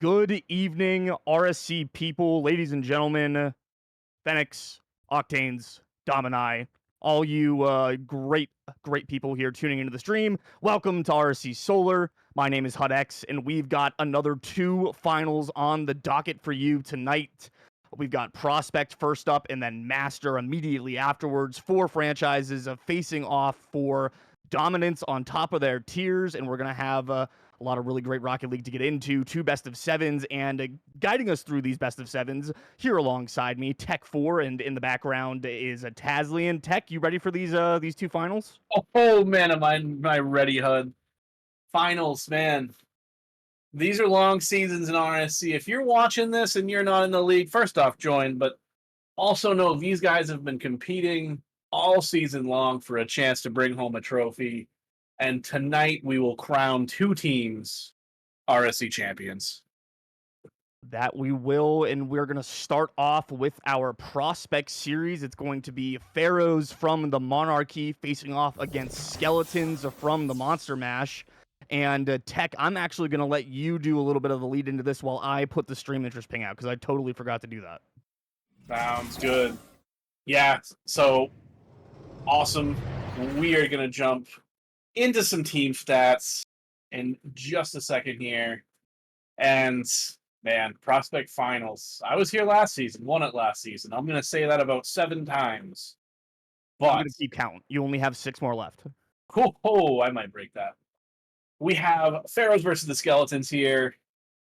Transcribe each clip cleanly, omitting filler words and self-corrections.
Good evening, RSC people, ladies and gentlemen, Fenix, Octanes, Domini, all you great people here tuning into the stream. Welcome to RSC Solar. My name is HUDx, and we've got another two finals on the docket for you tonight. We've got Prospect first up, and then Master immediately afterwards. Four franchises facing off for dominance on top of their tiers, and we're going to have a lot of really great Rocket League to get into, two best of sevens, and guiding us through these best of sevens here alongside me, TechFour, and in the background is a Tazlien. Tech, you ready for these two finals? Oh man, am I ready, HUD? Finals, man. These are long seasons in RSC. If you're watching this and you're not in the league, first off, join, but also know these guys have been competing all season long for a chance to bring home a trophy. And tonight we will crown two teams RSC champions. That we will, and we're going to start off with our Prospect series. It's going to be Pharaohs from the Monarchy facing off against Skeletons from the Monster Mash. And Tech, I'm actually going to let you do a little bit of the lead into this while I put the stream interest ping out, because I totally forgot to do that. Sounds good. Yeah, so awesome. We are going to jump into some team stats in just a second here. And man, Prospect Finals. I was here last season, won it last season. I'm going to say that about 7 times. I'm But going to keep count. You only have 6 more left. I might break that. We have Pharaohs versus the Skeletons here.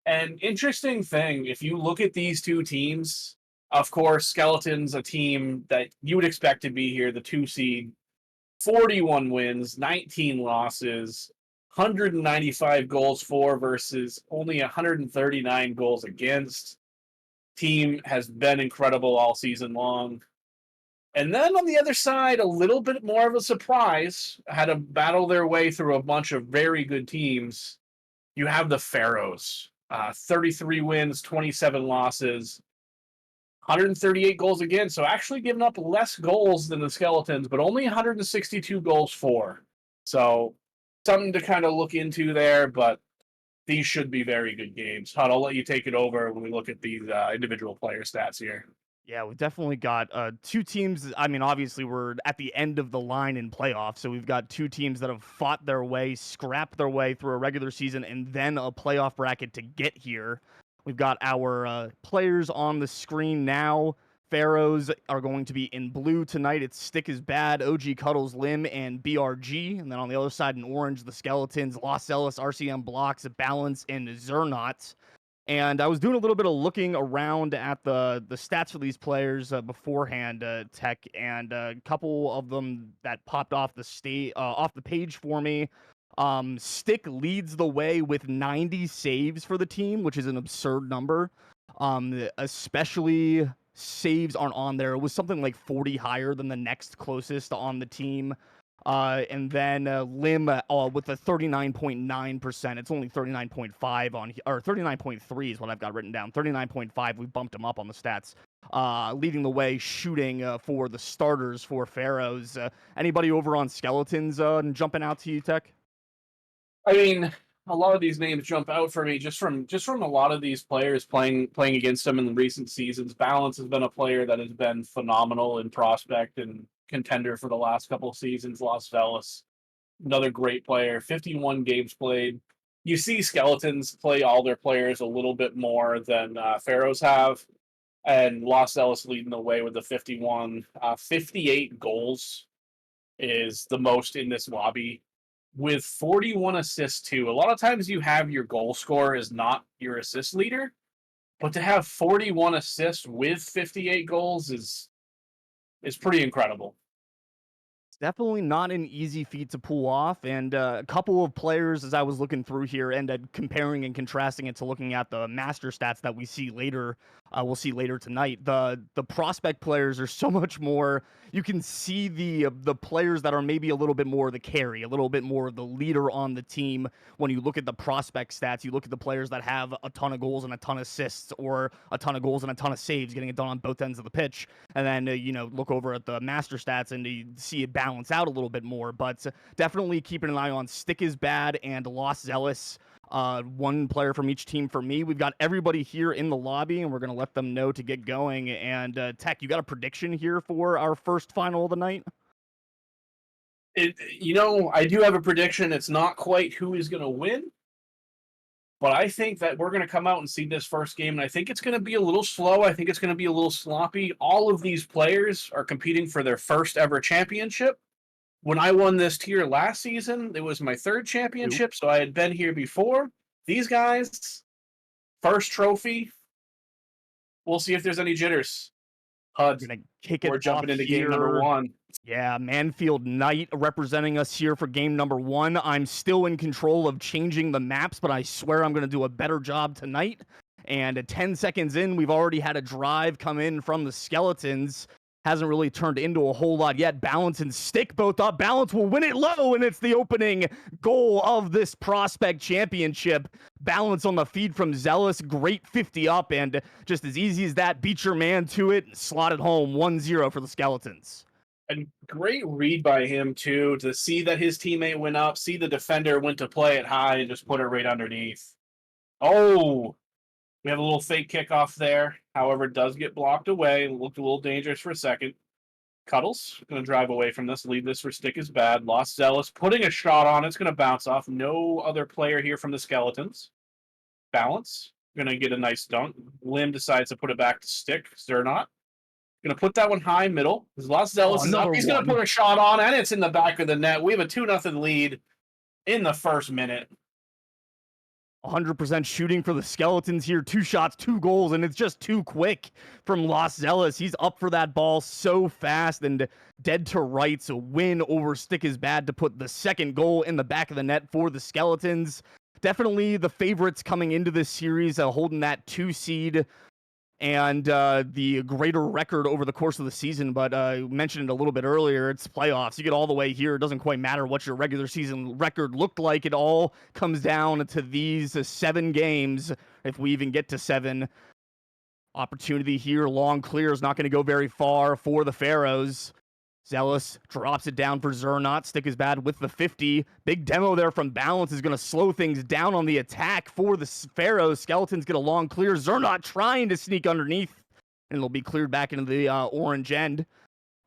An interesting thing, if you look at these two teams, of course, Skeletons, a team that you would expect to be here, the 2 seed, 41 wins, 19 losses, 195 goals for versus only 139 goals against. Team has been incredible all season long. And then on the other side, a little bit more of a surprise, had to battle their way through a bunch of very good teams. You have the Pharaohs, 33 wins, 27 losses, 138 goals again. So actually giving up less goals than the Skeletons, but only 162 goals for. So something to kind of look into there, but these should be very good games. Hud, I'll let you take it over when we look at these individual player stats here. Yeah, we've definitely got two teams. I mean, obviously, we're at the end of the line in playoffs, so we've got two teams that have fought their way, scrapped their way through a regular season, and then a playoff bracket to get here. We've got our players on the screen now. Pharaohs are going to be in blue tonight. It's Stickisbad, OG Cuddles, Lim, and BRG. And then on the other side in orange, the Skeletons, LostZealous, Rcmblocks, Balynce, and XerNaut. And I was doing a little bit of looking around at the stats for these players beforehand, Tech, and a couple of them that popped off the page for me. Stick leads the way with 90 saves for the team, which is an absurd number. Especially saves aren't on there. It was something like 40 higher than the next closest on the team. And then Lim with a 39.9%. It's only 39.5 on, or 39.3 is what I've got written down. 39.5. We bumped him up on the stats. Leading the way, shooting for the starters for Pharaohs. Anybody over on Skeletons jumping out to you, Tech? I mean, a lot of these names jump out for me just from a lot of these players playing against them in the recent seasons. Balynce has been a player that has been phenomenal in prospect and contender for the last couple of seasons. LostZealous, another great player. 51 games played. You see Skeletons play all their players a little bit more than Pharaohs have, and LostZealous leading the way with the 51. 58 goals is the most in this lobby, with 41 assists too. A lot of times you have your goal scorer is not your assist leader, but to have 41 assists with 58 goals is pretty incredible. Definitely not an easy feat to pull off, and a couple of players as I was looking through here and comparing and contrasting it to looking at the master stats that we see later we'll see later tonight. The prospect players are so much more. You can see the players that are maybe a little bit more the carry, a little bit more the leader on the team. When you look at the prospect stats, you look at the players that have a ton of goals and a ton of assists, or a ton of goals and a ton of saves, getting it done on both ends of the pitch. And then look over at the master stats and you see it balance out a little bit more. But definitely keeping an eye on Stickisbad and LostZealous. One player from each team for me. We've got everybody here in the lobby, and we're going to let them know to get going. And Tech, you got a prediction here for our first final of the night? I do have a prediction. It's not quite who is going to win, but I think that we're going to come out and see this first game, and I think it's going to be a little slow. I think it's going to be a little sloppy. All of these players are competing for their first ever championship. When I won this tier last season, it was my third championship, so I had been here before. These guys, first trophy. We'll see if there's any jitters. HUD, We're gonna kick it we're jumping into game here. number 1. Yeah, Manfield Knight representing us here for game number 1. I'm still in control of changing the maps, but I swear I'm going to do a better job tonight. And at 10 seconds in, we've already had a drive come in from the Skeletons. Hasn't really turned into a whole lot yet. Balynce and Stick both up. Balynce will win it low, and it's the opening goal of this prospect championship. Balynce on the feed from Zealous. Great 50 up, and just as easy as that, beat your man to it. Slot it home, 1-0 for the Skeletons. And great read by him, too, to see that his teammate went up, see the defender went to play it high and just put it right underneath. Oh, we have a little fake kickoff there. However, it does get blocked away. It looked a little dangerous for a second. Cuddles going to drive away from this. Leave this for Stickisbad. LostZealous putting a shot on. It's going to bounce off. No other player here from the Skeletons. Balynce going to get a nice dunk. Lim decides to put it back to Stick. XerNaut going to put that one high middle. LostZealous is up. He's going to put a shot on, and it's in the back of the net. We have a 2-0 lead in the first minute. 100% shooting for the Skeletons here. 2 shots, 2 goals, and it's just too quick from LostZealous. He's up for that ball so fast and dead to rights. A win over Stickisbad to put the second goal in the back of the net for the Skeletons. Definitely the favorites coming into this series, holding that 2 seed and the greater record over the course of the season. But I mentioned it a little bit earlier, it's playoffs. You get all the way here. It doesn't quite matter what your regular season record looked like. It all comes down to these 7 games, if we even get to 7. Opportunity here, long clear is not going to go very far for the Pharaohs. Zealous drops it down for XerNaut. Stickisbad with the 50. Big demo there from Balynce is going to slow things down on the attack for the Pharaohs. Skeletons get a long clear. XerNaut trying to sneak underneath, and it'll be cleared back into the orange end.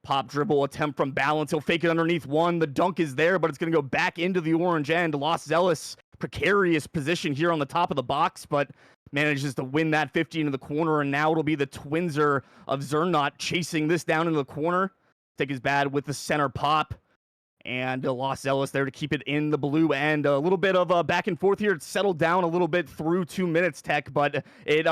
Pop dribble attempt from Balynce. He'll fake it underneath one. The dunk is there, but it's going to go back into the orange end. LostZealous, precarious position here on the top of the box, but manages to win that 50 into the corner, and now it'll be the twinser of XerNaut chasing this down into the corner. Stickisbad with the center pop, and LostZealous there to keep it in the blue end. A little bit of a back and forth here. It's settled down a little bit through 2 minutes, Tech, but it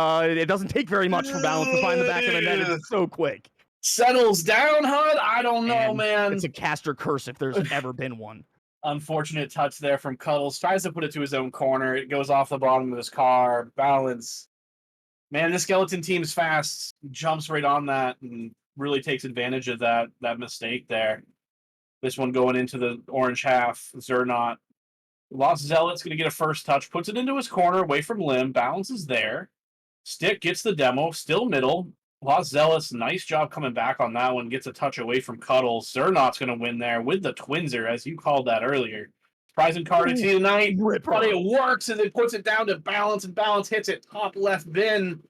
doesn't take very much for Balynce to find the back of the net. It's so quick. Settles down, HUD? I don't know, man. It's a caster curse if there's ever been one. Unfortunate touch there from Cuddles. Tries to put it to his own corner. It goes off the bottom of his car. Balynce. Man, this Skeleton team's fast. Jumps right on that and really takes advantage of that mistake there. This one going into the orange half. XerNaut. LostZealous going to get a first touch. Puts it into his corner away from Lim. Balynce is there. Stick gets the demo. Still middle. LostZealous, nice job coming back on that one. Gets a touch away from Cuddles. XerNaut's going to win there with the twinser, as you called that earlier. Surprising card to see tonight. But it works, and it puts it down to Balynce, and Balynce hits it top left bin.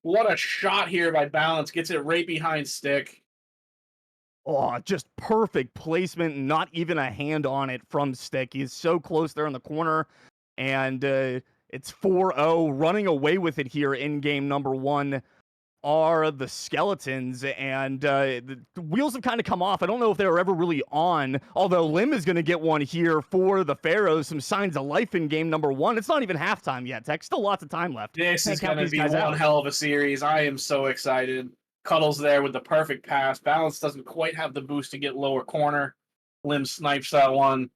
What a shot here by Balynce. Gets it right behind Stick. Oh, just perfect placement. Not even a hand on it from Stick. He's so close there in the corner. And it's 4-0. Running away with it here in game number 1 are the Skeletons, and the wheels have kind of come off. I don't know if they were ever really on, although Lim is going to get one here for the Pharaohs. Some signs of life in game number 1. It's not even halftime yet, Tech. Still lots of time left. This is going to be one hell of a series. I am so excited. Cuddles there with the perfect pass. Balynce doesn't quite have the boost to get lower corner. Lim snipes that one.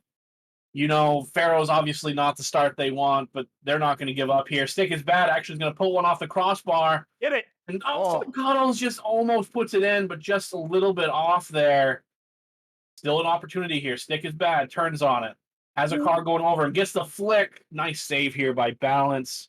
You know, Pharaohs obviously not the start they want, but they're not going to give up here. Stickisbad actually is going to pull one off the crossbar. Get it. And Oh. Cuddles just almost puts it in, but just a little bit off there. Still an opportunity here. Stickisbad, turns on it. Has a car going over and gets the flick. Nice save here by Balynce.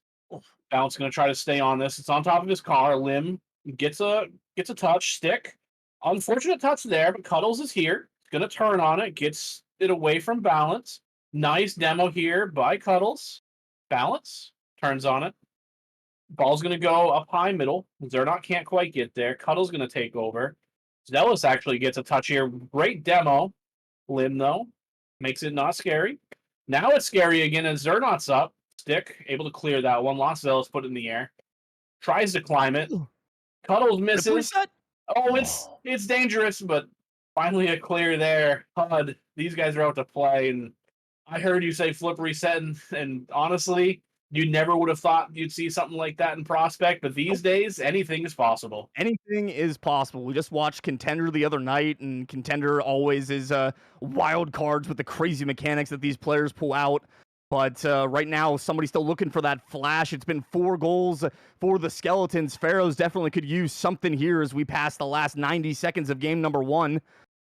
Balynce going to try to stay on this. It's on top of his car. Lim gets a touch. Stick. Unfortunate touch there, but Cuddles is here. He's going to turn on it. Gets it away from Balynce. Nice demo here by Cuddles. Balynce turns on it. Ball's going to go up high middle. XerNaut can't quite get there. Cuddle's going to take over. Zealous actually gets a touch here. Great demo. Lim, though, makes it not scary. Now it's scary again, and XerNaut's up. Stick, able to clear that one. LostZealous put it in the air. Tries to climb it. Cuddles misses. Oh, it's dangerous, but finally a clear there. HUD, these guys are out to play, and I heard you say flip reset, and honestly, you never would have thought you'd see something like that in Prospect, but these days, anything is possible. Anything is possible. We just watched Contender the other night, and Contender always is wild cards with the crazy mechanics that these players pull out. But right now, somebody's still looking for that flash. It's been 4 goals for the Skeletons. Pharaohs definitely could use something here as we pass the last 90 seconds of game number 1.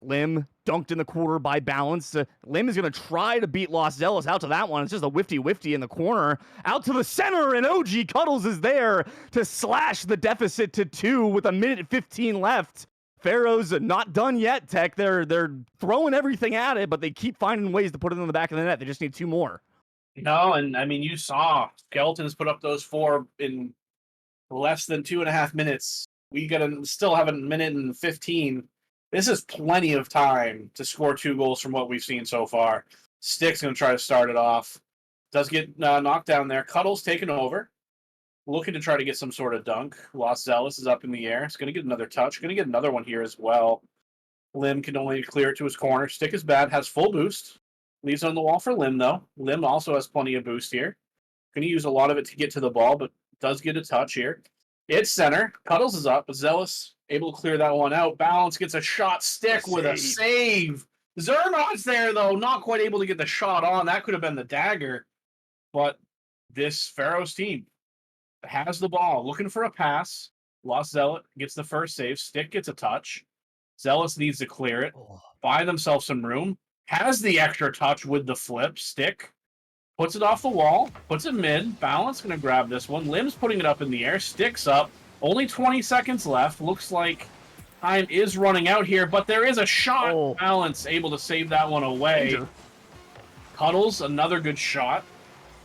Lim dunked in the quarter by Balynce. Lim is going to try to beat LostZealous out to that one. It's just a whifty in the corner. Out to the center, and OG Cuddles is there to slash the deficit to 2 with 1:15 left. Pharaohs not done yet, Tech. They're throwing everything at it, but they keep finding ways to put it in the back of the net. They just need 2 more. No, and I mean, you saw Skeletons put up those 4 in less than 2.5 minutes. We still have a minute and 15. This is plenty of time to score 2 goals from what we've seen so far. Stick's going to try to start it off. Does get knocked down there. Cuddles taken over. Looking to try to get some sort of dunk. LostZealous is up in the air. It's going to get another touch. Going to get another one here as well. Lim can only clear it to his corner. Stickisbad has full boost. Leaves on the wall for Lim, though. Lim also has plenty of boost here. Going to use a lot of it to get to the ball, but does get a touch here. It's center. Cuddles is up, but Zealous able to clear that one out. Balynce gets a shot. Stick with a save. XerNaut's there, though. Not quite able to get the shot on. That could have been the dagger. But this Pharaohs team has the ball. Looking for a pass. LostZealous gets the first save. Stick gets a touch. Zealous needs to clear it. Buy themselves some room. Has the extra touch with the flip. Stick puts it off the wall. Puts it mid. Balynce going to grab this one. Lim's putting it up in the air. Stick's up. Only 20 seconds left. Looks like time is running out here, but there is a shot. Balynce able to save that one away. Cuddles, another good shot.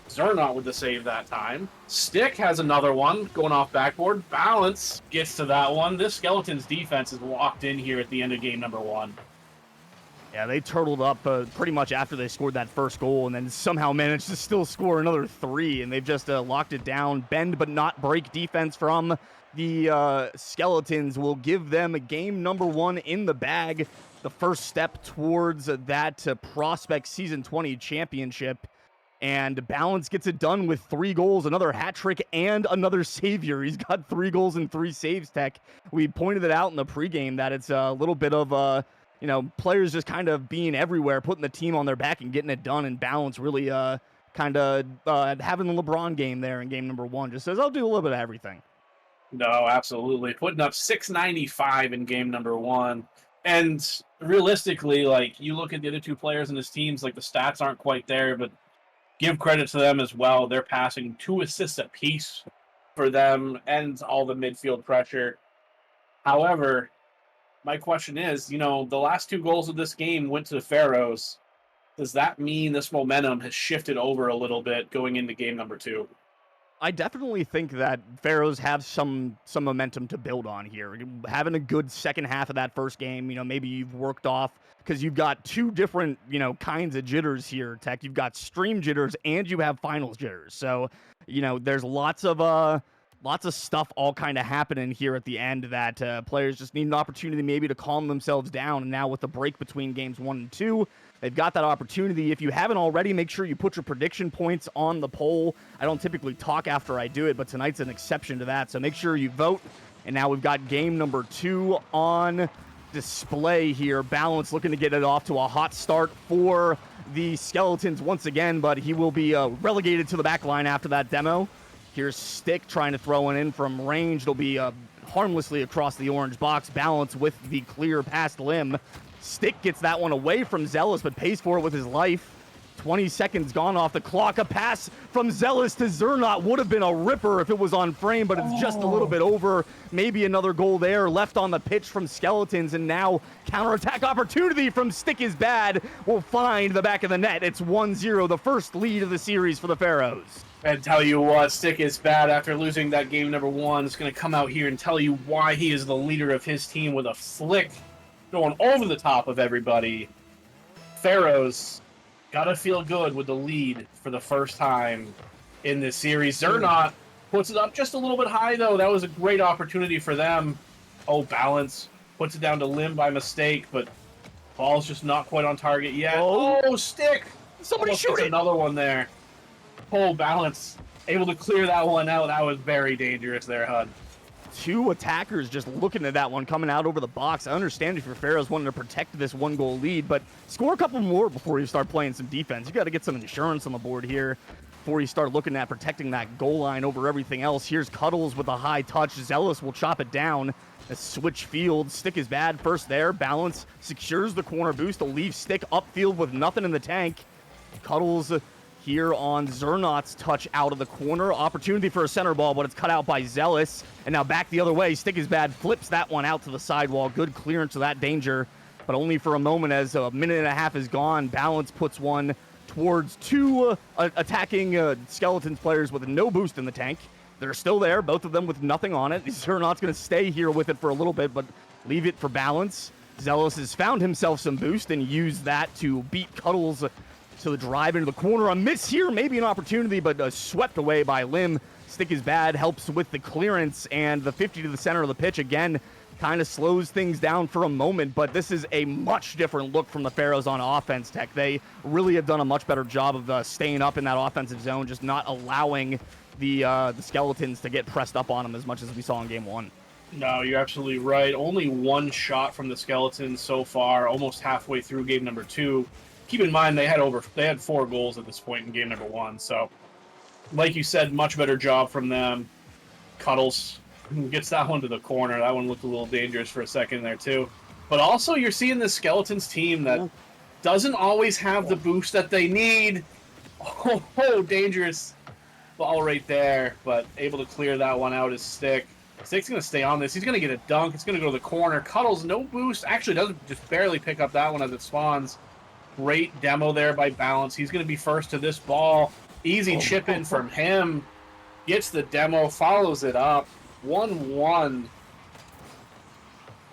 XerNaut with the save that time. Stick has another one going off backboard. Balynce gets to that one. This Skeleton's defense is locked in here at the end of game number 1. Yeah, they turtled up pretty much after they scored that first goal, and then somehow managed to still score another 3, and they've just locked it down. Bend but not break defense from the Skeletons will give them game number 1 in the bag. The first step towards that Prospect Season 20 championship. And Balynce gets it done with 3 goals, another hat trick, and another savior. He's got 3 goals and 3 saves, Tech. We pointed it out in the pregame that it's a little bit of players just kind of being everywhere, putting the team on their back and getting it done. And Balynce really kind of having the LeBron game there in game number 1. Just says, I'll do a little bit of everything. No, absolutely. Putting up 695 in game number 1. And realistically, like, you look at the other 2 players in his teams, like, the stats aren't quite there, but give credit to them as well. They're passing 2 assists apiece for them and all the midfield pressure. However, my question is, the last 2 goals of this game went to the Pharaohs. Does that mean this momentum has shifted over a little bit going into game number 2? I definitely think that Pharaohs have some momentum to build on here. Having a good second half of that first game, maybe you've worked off because you've got 2 different, kinds of jitters here, Tech. You've got stream jitters and you have finals jitters. So, there's lots of stuff all kind of happening here at the end that players just need an opportunity maybe to calm themselves down. And now with the break between games 1 and 2, they've got that opportunity. If you haven't already, make sure you put your prediction points on the poll. I don't typically talk after I do it, but tonight's an exception to that. So make sure you vote. And now we've got game number 2 on display here. Balynce looking to get it off to a hot start for the Skeletons once again, but he will be relegated to the back line after that demo. Here's Stick trying to throw it in from range. It'll be harmlessly across the orange box. Balynce with the clear past Lim. Stick gets that one away from Zealous, but pays for it with his life. 20 seconds gone off the clock. A pass from Zealous to XerNaut would have been a ripper if it was on frame, but it's just a little bit over. Maybe another goal there left on the pitch from Skeletons, and now counterattack opportunity from Stickisbad will find the back of the net. It's 1-0, the first lead of the series for the Pharaohs. And tell you what, Stickisbad, after losing that game number 1, is going to come out here and tell you why he is the leader of his team with a flick going over the top of everybody. Pharaohs gotta feel good with the lead for the first time in this series. XerNaut puts it up just a little bit high, though. That was a great opportunity for them. Oh, Balynce puts it down to Lim by mistake, but ball's just not quite on target yet. Oh, Stick! Somebody shoot it! Another one there. Oh, Balynce able to clear that one out. That was very dangerous there, HUD. Two attackers just looking at that one coming out over the box. I understand if your Pharaohs wanting to protect this 1-goal lead, but score a couple more before you start playing some defense. You got to get some insurance on the board here before you start looking at protecting that goal line over everything else. Here's Cuddles with a high touch. Zealous will chop it down. A switch field. Stickisbad first there. Balynce secures the corner boost to leave Stick upfield with nothing in the tank. Cuddles here on XerNaut's touch out of the corner. Opportunity for a center ball, but it's cut out by Zealous. And now back the other way. Stickisbad flips that one out to the sidewall. Good clearance of that danger, but only for a moment as a minute and a half is gone. Balynce puts one towards two attacking Skeletons players with no boost in the tank. They're still there, both of them with nothing on it. XerNaut's going to stay here with it for a little bit, but leave it for Balynce. Zealous has found himself some boost and used that to beat Cuddles to the drive into the corner. A miss here, maybe an opportunity, but swept away by Lim. Stickisbad helps with the clearance, and the 50 to the center of the pitch again kind of slows things down for a moment, but this is a much different look from the Pharaohs on offense, Tech. They really have done a much better job of staying up in that offensive zone, just not allowing the Skeletons to get pressed up on them as much as we saw in game 1. No, you're absolutely right. Only one shot from the Skeletons so far, almost halfway through game number 2. Keep in mind they had 4 goals at this point in game number 1. So, like you said, much better job from them. Cuddles gets that one to the corner. That one looked a little dangerous for a second there too. But also, you're seeing the Skeletons team that doesn't always have the boost that they need. Oh, dangerous ball right there, but able to clear that one out is Stick. Stick's going to stay on this. He's going to get a dunk. It's going to go to the corner. Cuddles, no boost. Actually, doesn't just barely pick up that one as it spawns. Great demo there by Balynce. He's going to be first to this ball. Easy chip in from him. Gets the demo, follows it up. 1-1.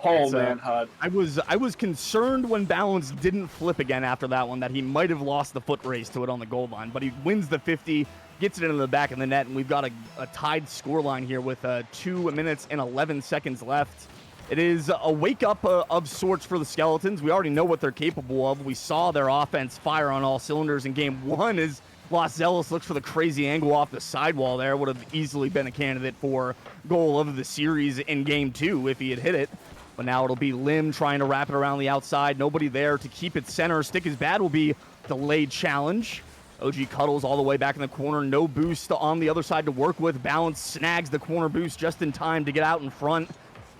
Oh, man, HUD. I was concerned when Balynce didn't flip again after that one that he might have lost the foot race to it on the goal line, but he wins the 50, gets it into the back of the net, and we've got a tied scoreline here with 2 minutes and 11 seconds left. It is a wake-up of sorts for the Skeletons. We already know what they're capable of. We saw their offense fire on all cylinders in game 1 as LostZealous looks for the crazy angle off the sidewall there. Would have easily been a candidate for goal of the series in game 2 if he had hit it. But now it'll be Lim trying to wrap it around the outside. Nobody there to keep it center. Stickisbad will be delayed challenge. OG Cuddles all the way back in the corner. No boost on the other side to work with. Balynce snags the corner boost just in time to get out in front.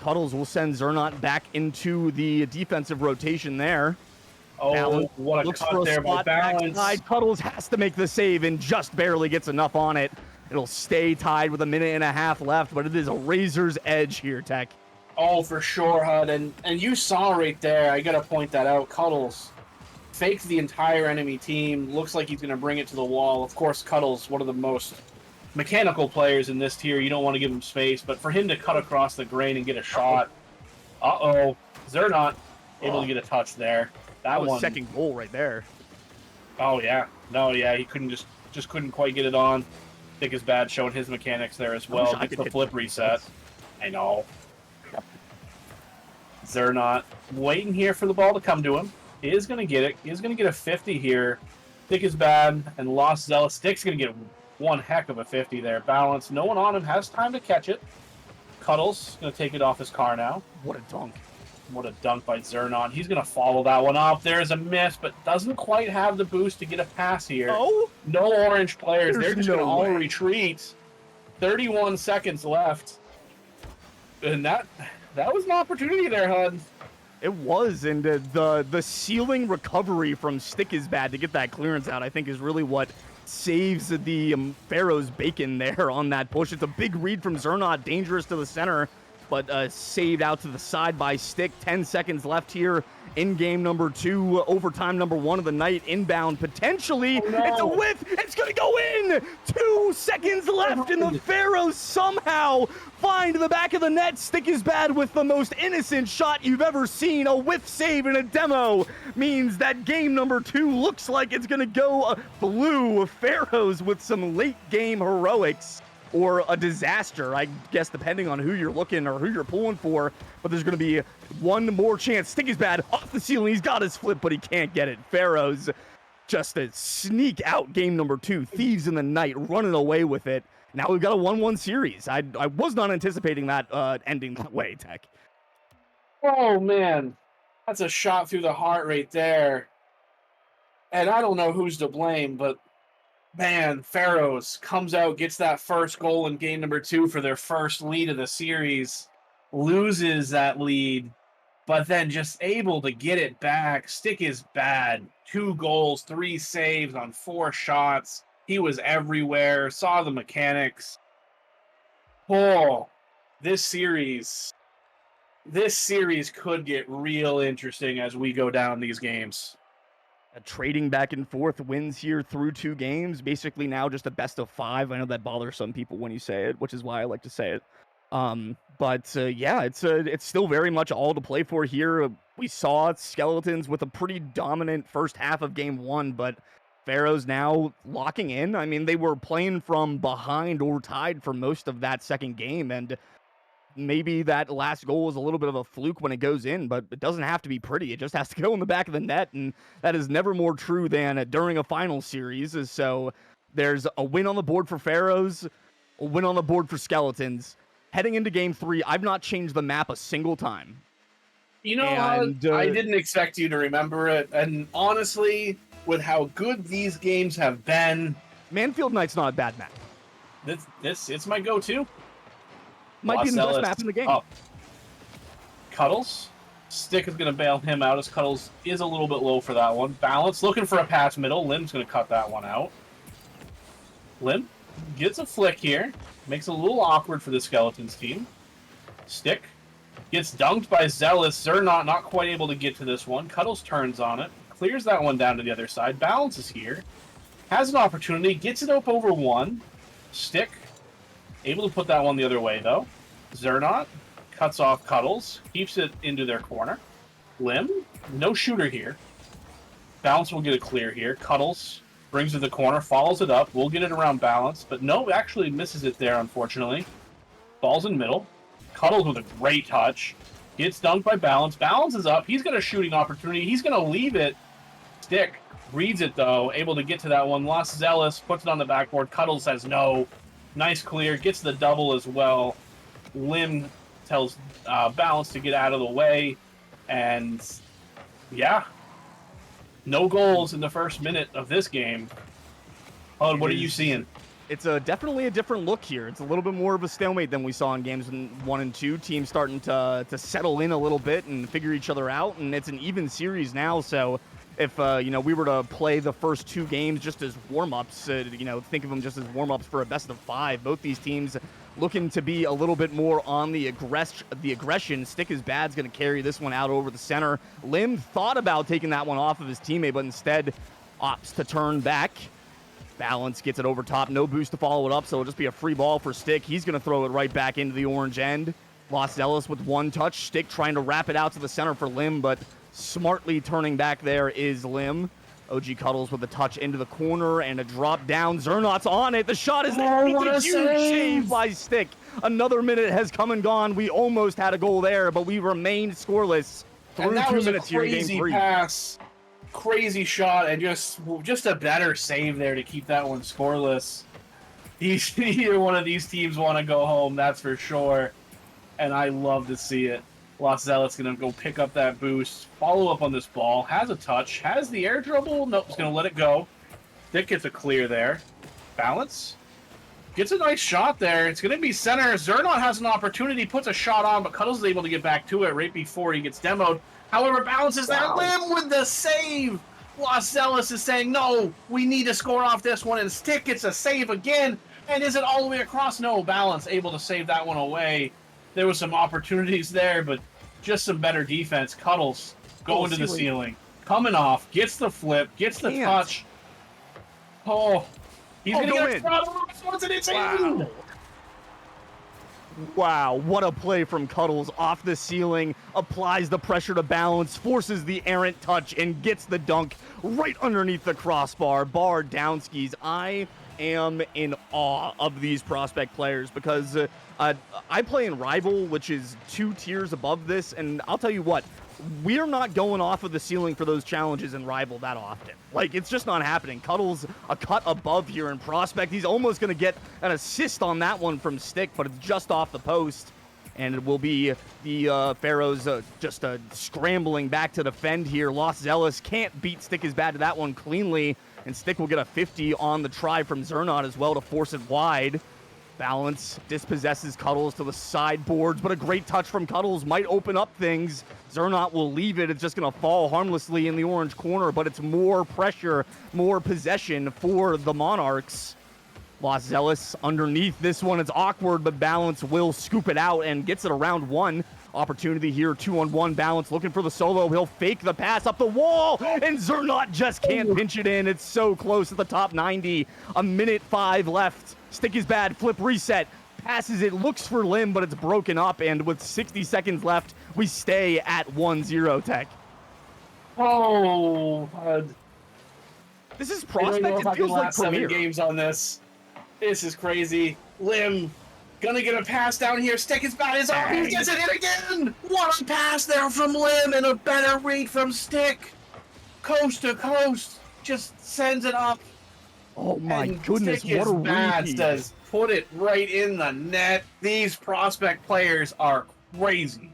Cuddles will send XerNaut back into the defensive rotation there. Oh, Balynce what a cut there by Balynce. Cuddles has to make the save and just barely gets enough on it. It'll stay tied with a minute and a half left, but it is a razor's edge here, Tech. Oh, for sure, HUD. And you saw right there, I got to point that out, Cuddles faked the entire enemy team. Looks like he's going to bring it to the wall. Of course, Cuddles, one of the most mechanical players in this tier. You don't want to give him space, but for him to cut across the grain and get a shot. Uh-oh. XerNaut able to get a touch there. That was one. Second goal right there. Oh, yeah. No, yeah, he couldn't just couldn't quite get it on. Stickisbad showing his mechanics there as well. Gets the flip reset. I know. XerNaut waiting here for the ball to come to him. He is going to get it. He is going to get a 50 here. Stickisbad and LostZealous. Stick's going to get one heck of a 50 there. Balynce. No one on him. Has time to catch it. Cuddles going to take it off his car now. What a dunk. What a dunk by XerNaut. He's going to follow that one up. There's a miss, but doesn't quite have the boost to get a pass here. Oh, no orange players. They're there's just no going to all way. retreat. 31 seconds left. And that was an opportunity there, HUD. It was, and the ceiling recovery from Stickisbad to get that clearance out, I think, is really what saves the Pharaohs bacon there on that push. It's a big read from XerNaut, dangerous to the center, but saved out to the side by Stick. 10 seconds left here in game number 2, overtime number 1 of the night, inbound potentially. Oh, no. It's a whiff. It's going to go in. 2 seconds left, and the Pharaohs somehow find the back of the net. Stickisbad with the most innocent shot you've ever seen. A whiff save in a demo means that game number 2 looks like it's going to go blue. Pharaohs with some late game heroics, or a disaster, I guess, depending on who you're looking or who you're pulling for. But there's going to be one more chance. Stickisbad off the ceiling. He's got his flip, but he can't get it. Pharaohs just a sneak out game number 2. Thieves in the night running away with it. Now we've got a 1-1 series. I was not anticipating that ending that way, Tech. Oh, man. That's a shot through the heart right there. And I don't know who's to blame, but man, Pharaohs comes out, gets that first goal in game number 2 for their first lead of the series, loses that lead, but then just able to get it back. Stickisbad. 2 goals, 3 saves on 4 shots. He was everywhere, saw the mechanics. Oh, this series could get real interesting as we go down these games. Trading back and forth, wins here through 2 games. Basically now just a best of 5. I know that bothers some people when you say it, which is why I like to say it. Yeah, it's still very much all to play for here. We saw Skeletons with a pretty dominant first half of game 1, but Pharaohs now locking in. I mean, they were playing from behind or tied for most of that second game, and maybe that last goal was a little bit of a fluke when it goes in, but it doesn't have to be pretty. It just has to go in the back of the net, and that is never more true than during a final series. So there's a win on the board for Pharaohs, a win on the board for Skeletons. Heading into game 3, I've not changed the map a single time. You know, I didn't expect you to remember it, and honestly, with how good these games have been, Manfield Knight's not a bad map. It's my go-to. Might be the best map in the game. Oh. Cuddles. Stick is going to bail him out as Cuddles is a little bit low for that one. Balynce looking for a pass middle. Lim's going to cut that one out. Lim gets a flick here. Makes it a little awkward for the Skeletons team. Stick gets dunked by Zealous. XerNaut not quite able to get to this one. Cuddles turns on it. Clears that one down to the other side. Balynce is here. Has an opportunity. Gets it up over 1. Stick able to put that one the other way, though. XerNaut cuts off Cuddles. Keeps it into their corner. Lim, no shooter here. Balynce will get a clear here. Cuddles brings it to the corner, follows it up. We'll get it around Balynce, but no, actually misses it there, unfortunately. Ball's in middle. Cuddles with a great touch. Gets dunked by Balynce. Balynce is up. He's got a shooting opportunity. He's going to leave it. Stick reads it, though. Able to get to that one. LostZealous puts it on the backboard. Cuddles says no. Nice clear. Gets the double as well. Lim tells Balynce to get out of the way. And, yeah. No goals in the first minute of this game. Oh, what are you seeing? It's definitely a different look here. It's a little bit more of a stalemate than we saw in games 1 and 2. Teams starting to settle in a little bit and figure each other out, and it's an even series now. So if we were to play the first 2 games just as warm-ups, think of them just as warm-ups for a best of 5. Both these teams looking to be a little bit more on the aggression. Stickisbad's going to carry this one out over the center. Lim thought about taking that one off of his teammate, but instead opts to turn back. Balynce gets it over top. No boost to follow it up, so it'll just be a free ball for Stick. He's going to throw it right back into the orange end. LostZealous with 1 touch. Stick trying to wrap it out to the center for Lim, but smartly turning back there is Lim. OG Cuddles with a touch into the corner and a drop down. XerNaut's on it. The shot is there. It's a huge save by Stick. Another minute has come and gone. We almost had a goal there, but we remained scoreless through 2 minutes here in game 3. Pass, crazy shot, and just a better save there to keep that one scoreless. Either one of these teams want to go home, that's for sure. And I love to see it. LostZealous going to go pick up that boost, follow up on this ball, has a touch, has the air dribble. Nope, he's going to let it go. Dick gets a clear there. Balynce gets a nice shot there. It's going to be center. XerNaut has an opportunity, puts a shot on, but Cuddles is able to get back to it right before he gets demoed. However, Balynce is there. Lim with the save. LostZealous is saying, no, we need to score off this one. And Stick gets a save again. And is it all the way across? No, Balynce able to save that one away. There was some opportunities there, but just some better defense. Cuddles going to the ceiling. Coming off, gets the flip, gets the touch. Oh, he's going to get a front. It's in. Wow, what a play from Cuddles off the ceiling, applies the pressure to Balynce, forces the errant touch, and gets the dunk right underneath the crossbar. Bar down skis. I am in awe of these prospect players because I play in Rival, which is 2 tiers above this, and I'll tell you what, we're not going off of the ceiling for those challenges in Rival that often. Like, it's just not happening. Cuddles a cut above here in Prospect. He's almost going to get an assist on that one from Stick, but it's just off the post. And it will be the Pharaohs just scrambling back to defend here. LostZealous can't beat Stickisbad to that one cleanly, and Stick will get a 50 on the try from XerNaut as well to force it wide. Balynce dispossesses Cuddles to the sideboards, but a great touch from Cuddles might open up things. XerNaut will leave it. It's just going to fall harmlessly in the orange corner, but it's more pressure, more possession for the Monarchs. LostZealous underneath this one. It's awkward, but Balynce will scoop it out and gets it around 1. Opportunity here, 2-on-1. Balynce looking for the solo. He'll fake the pass up the wall, and XerNaut just can't pinch it in. It's so close at the top 90. A minute 5 left. Stickisbad, flip reset, passes it, looks for Lim, but it's broken up, and with 60 seconds left, we stay at 1-0, Tech. Oh, this is Prospect. It feels like Premier. 7 games on this. This is crazy. Lim gonna get a pass down here. Stickisbad is on. He gets it in again. What a pass there from Lim, and a better read from Stick. Coast to coast, just sends it up. Oh my goodness, what a read. Does put it right in the net. These Prospect players are crazy.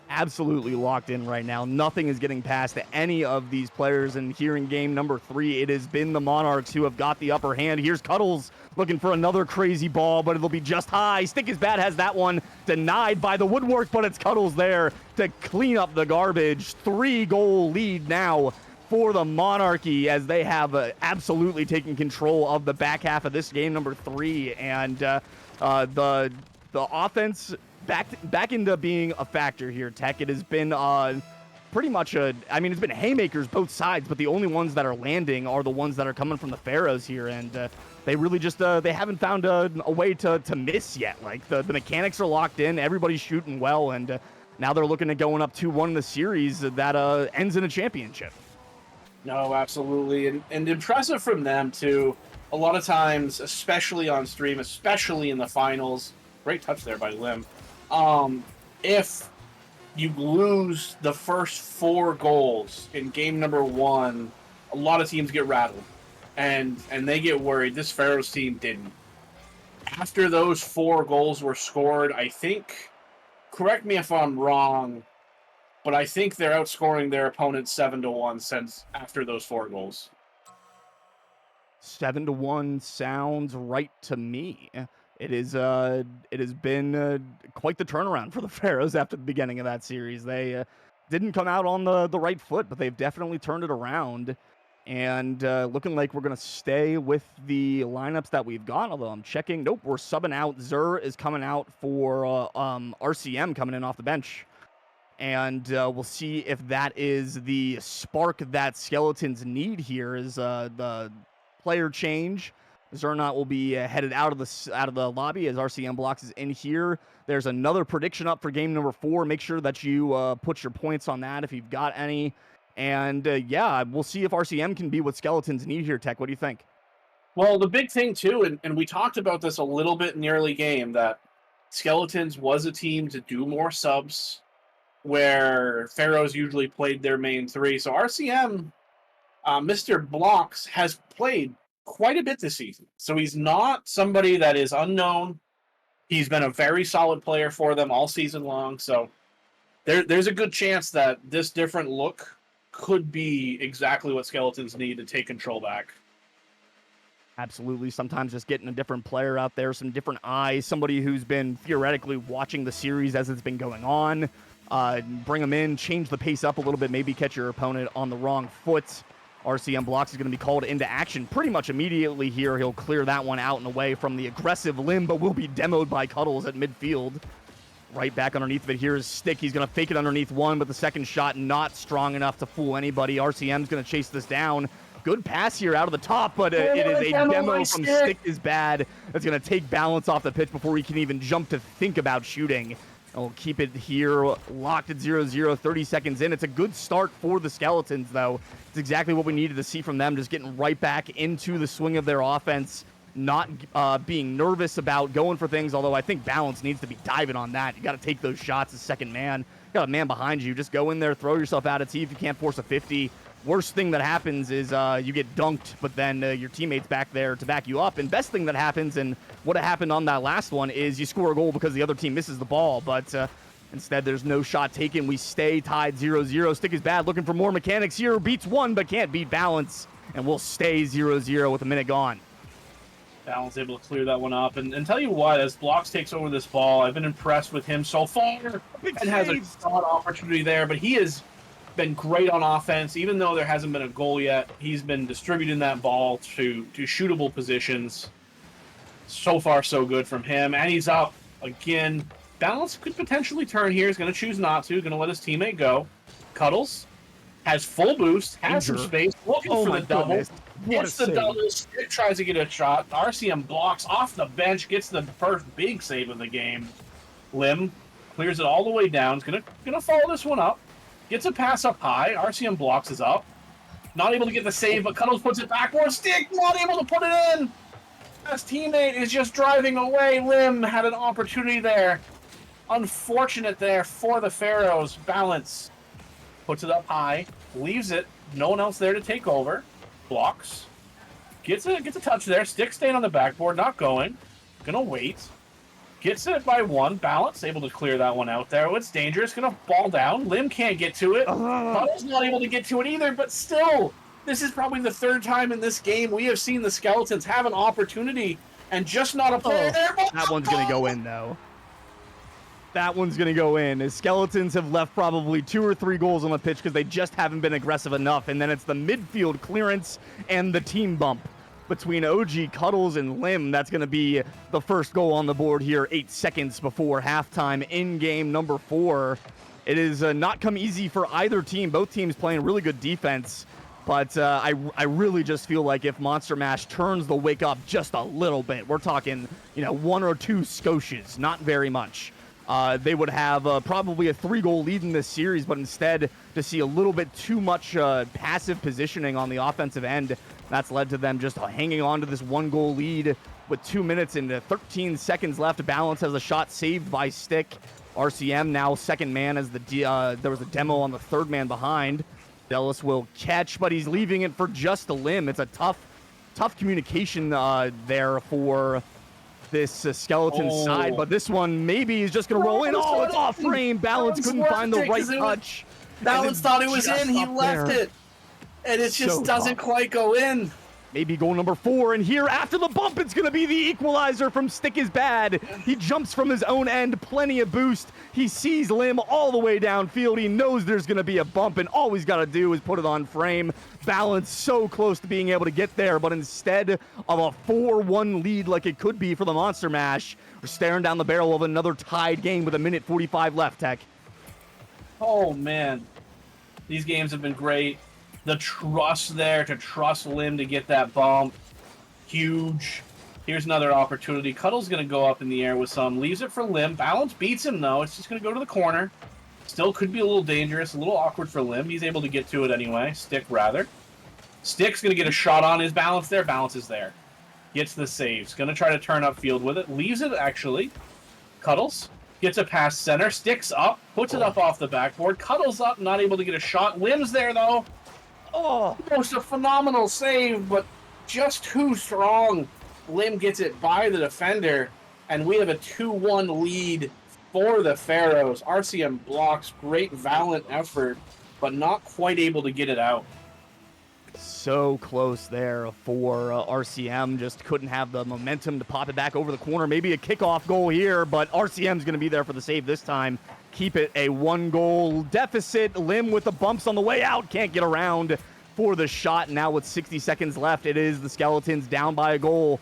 Absolutely locked in right now. Nothing is getting past any of these players. And here in game number 3, it has been the Monarchs who have got the upper hand. Here's Cuddles looking for another crazy ball, but it'll be just high. Stickisbad has that one denied by the woodwork, but it's Cuddles there to clean up the garbage. 3-goal lead now for the Monarchy as they have absolutely taken control of the back half of this game number 3. And the offense back into being a factor here, Tech. It has been pretty much it's been haymakers both sides, but the only ones that are landing are the ones that are coming from the Pharaohs here. And they really just they haven't found a way to miss yet. Like the mechanics are locked in, everybody's shooting well, and now they're looking at going up 2-1 in the series that ends in a championship. No, absolutely. And impressive from them, too. A lot of times, especially on stream, especially in the finals, great touch there by Lim. If you lose the first 4 goals in game number 1, a lot of teams get rattled. And they get worried. This Pharaohs team didn't. After those 4 goals were scored, I think, correct me if I'm wrong, but I think they're outscoring their opponent 7-1 since after those 4 goals. 7-1 sounds right to me. It has been quite the turnaround for the Pharaohs after the beginning of that series. They didn't come out on the right foot, but they've definitely turned it around. And looking like we're going to stay with the lineups that we've got, although I'm checking. Nope, we're subbing out. Xer is coming out for RCM coming in off the bench. And we'll see if that is the spark that Skeletons need here is the player change. XerNaut will be headed out of the lobby as Rcmblocks is in here. There's another prediction up for game number 4. Make sure that you put your points on that if you've got any. And yeah, we'll see if RCM can be what Skeletons need here, Tech. What do you think? Well, the big thing, too, and we talked about this a little bit in the early game, that Skeletons was a team to do more subs, where Pharaohs usually played their main 3. So RCM, Mr. Blocks, has played quite a bit this season. So he's not somebody that is unknown. He's been a very solid player for them all season long. So there's a good chance that this different look could be exactly what Skeletons need to take control back. Absolutely. Sometimes just getting a different player out there, some different eyes, somebody who's been theoretically watching the series as it's been going on. Bring them in, change the pace up a little bit, maybe catch your opponent on the wrong foot. Rcmblocks is going to be called into action pretty much immediately here. He'll clear that one out and away from the aggressive Limb, but will be demoed by Cuddles at midfield. Right back underneath of it here is Stick. He's going to fake it underneath one, but the second shot not strong enough to fool anybody. RCM's going to chase this down. Good pass here out of the top, but it is a demo from Stickisbad that's going to take Balynce off the pitch before he can even jump to think about shooting. And we'll keep it here locked at 0-0, 30 seconds in. It's a good start for the Skeletons, though. It's exactly what we needed to see from them, just getting right back into the swing of their offense, not being nervous about going for things, although I think Balynce needs to be diving on that. You got to take those shots as second man. You got a man behind you. Just go in there, throw yourself out at see if you can't force a 50. Worst thing that happens is you get dunked, but then your teammate's back there to back you up. And best thing that happens, and what happened on that last one, is you score a goal because the other team misses the ball. But instead, there's no shot taken. We stay tied 0-0. Stickisbad looking for more mechanics here. Beats one, but can't beat Balynce. And we'll stay 0-0 with a minute gone. Balynce able to clear that one up. And tell you what, as Blocks takes over this ball, I've been impressed with him so far. And has a shot opportunity there, but he has been great on offense. Even though there hasn't been a goal yet, he's been distributing that ball to shootable positions. So far, so good from him. And he's up again. Balynce could potentially turn here. He's going to choose not to. Going to let his teammate go. Cuddles has full boost, has some space, looking for the double. Gets the double. Stick tries to get a shot. Rcmblocks off the bench, gets the first big save of the game. Limb clears it all the way down. He's gonna follow this one up. Gets a pass up high. Rcmblocks is up. Not able to get the save, but Cuddles puts it backwards. Stick not able to put it in. His teammate is just driving away. Limb had an opportunity there. Unfortunate there for the Pharaohs. Balynce puts it up high, leaves it. No one else there to take over. Blocks. Gets a touch there. Stick staying on the backboard, not going. Gonna wait. Gets it by one. Balynce able to clear that one out there. It's dangerous. Gonna ball down. Limb can't get to it. Cuddles not able to get to it either, but still, this is probably the third time in this game we have seen the Skeletons have an opportunity and just not a player there. That one's gonna go in, though. That one's going to go in. As Skeletons have left probably 2 or 3 goals on the pitch because they just haven't been aggressive enough. And then it's the midfield clearance and the team bump between OG, Cuddles, and Limb. That's going to be the first goal on the board here 8 seconds before halftime in game number 4. It has not come easy for either team. Both teams playing really good defense. But I really just feel like if Monster Mash turns the wake up just a little bit, we're talking, 1 or 2 Scotias, not very much. They would have probably a 3-goal lead in this series, but instead to see a little bit too much passive positioning on the offensive end, that's led to them just hanging on to this 1-goal lead with 2 minutes and 13 seconds left. Balynce has a shot saved by Stick. RCM now second man as there was a demo on the third man behind. Zealous will catch, but he's leaving it for just a Limb. It's a tough communication there for this skeleton side, but this one maybe is just going to roll in. Oh, it's off frame. Balynce couldn't find the right touch. Balynce thought it was in. He left it. And it just doesn't quite go in. Maybe goal number 4, and here after the bump, it's going to be the equalizer from Stickisbad. He jumps from his own end, plenty of boost. He sees Limb all the way downfield. He knows there's going to be a bump, and all he's got to do is put it on frame. Balynce so close to being able to get there, but instead of a 4-1 lead like it could be for the Monster Mash, we're staring down the barrel of another tied game with 1:45 left, Tech. Oh, man. These games have been great. The trust there to trust Limb to get that bump. Huge. Here's another opportunity. Cuddle's going to go up in the air with some. Leaves it for Limb. Balynce beats him, though. It's just going to go to the corner. Still could be a little dangerous, a little awkward for Limb. He's able to get to it anyway. Stick, rather. Stick's going to get a shot on his Balynce there. Balynce is there. Gets the saves. Going to try to turn upfield with it. Leaves it, actually. Cuddles. Gets a pass center. Sticks up. Puts it up off the backboard. Cuddles up. Not able to get a shot. Limb's there, though. Oh, almost a phenomenal save, but just too strong. Limb gets it by the defender, and we have a 2-1 lead for the Pharaohs. Rcmblocks, great valiant effort, but not quite able to get it out. So close there for RCM. Just couldn't have the momentum to pop it back over the corner. Maybe a kickoff goal here, but RCM's going to be there for the save this time. Keep it a 1-goal deficit. Lim with the bumps on the way out. Can't get around for the shot. Now with 60 seconds left, it is the Skeletons down by a goal,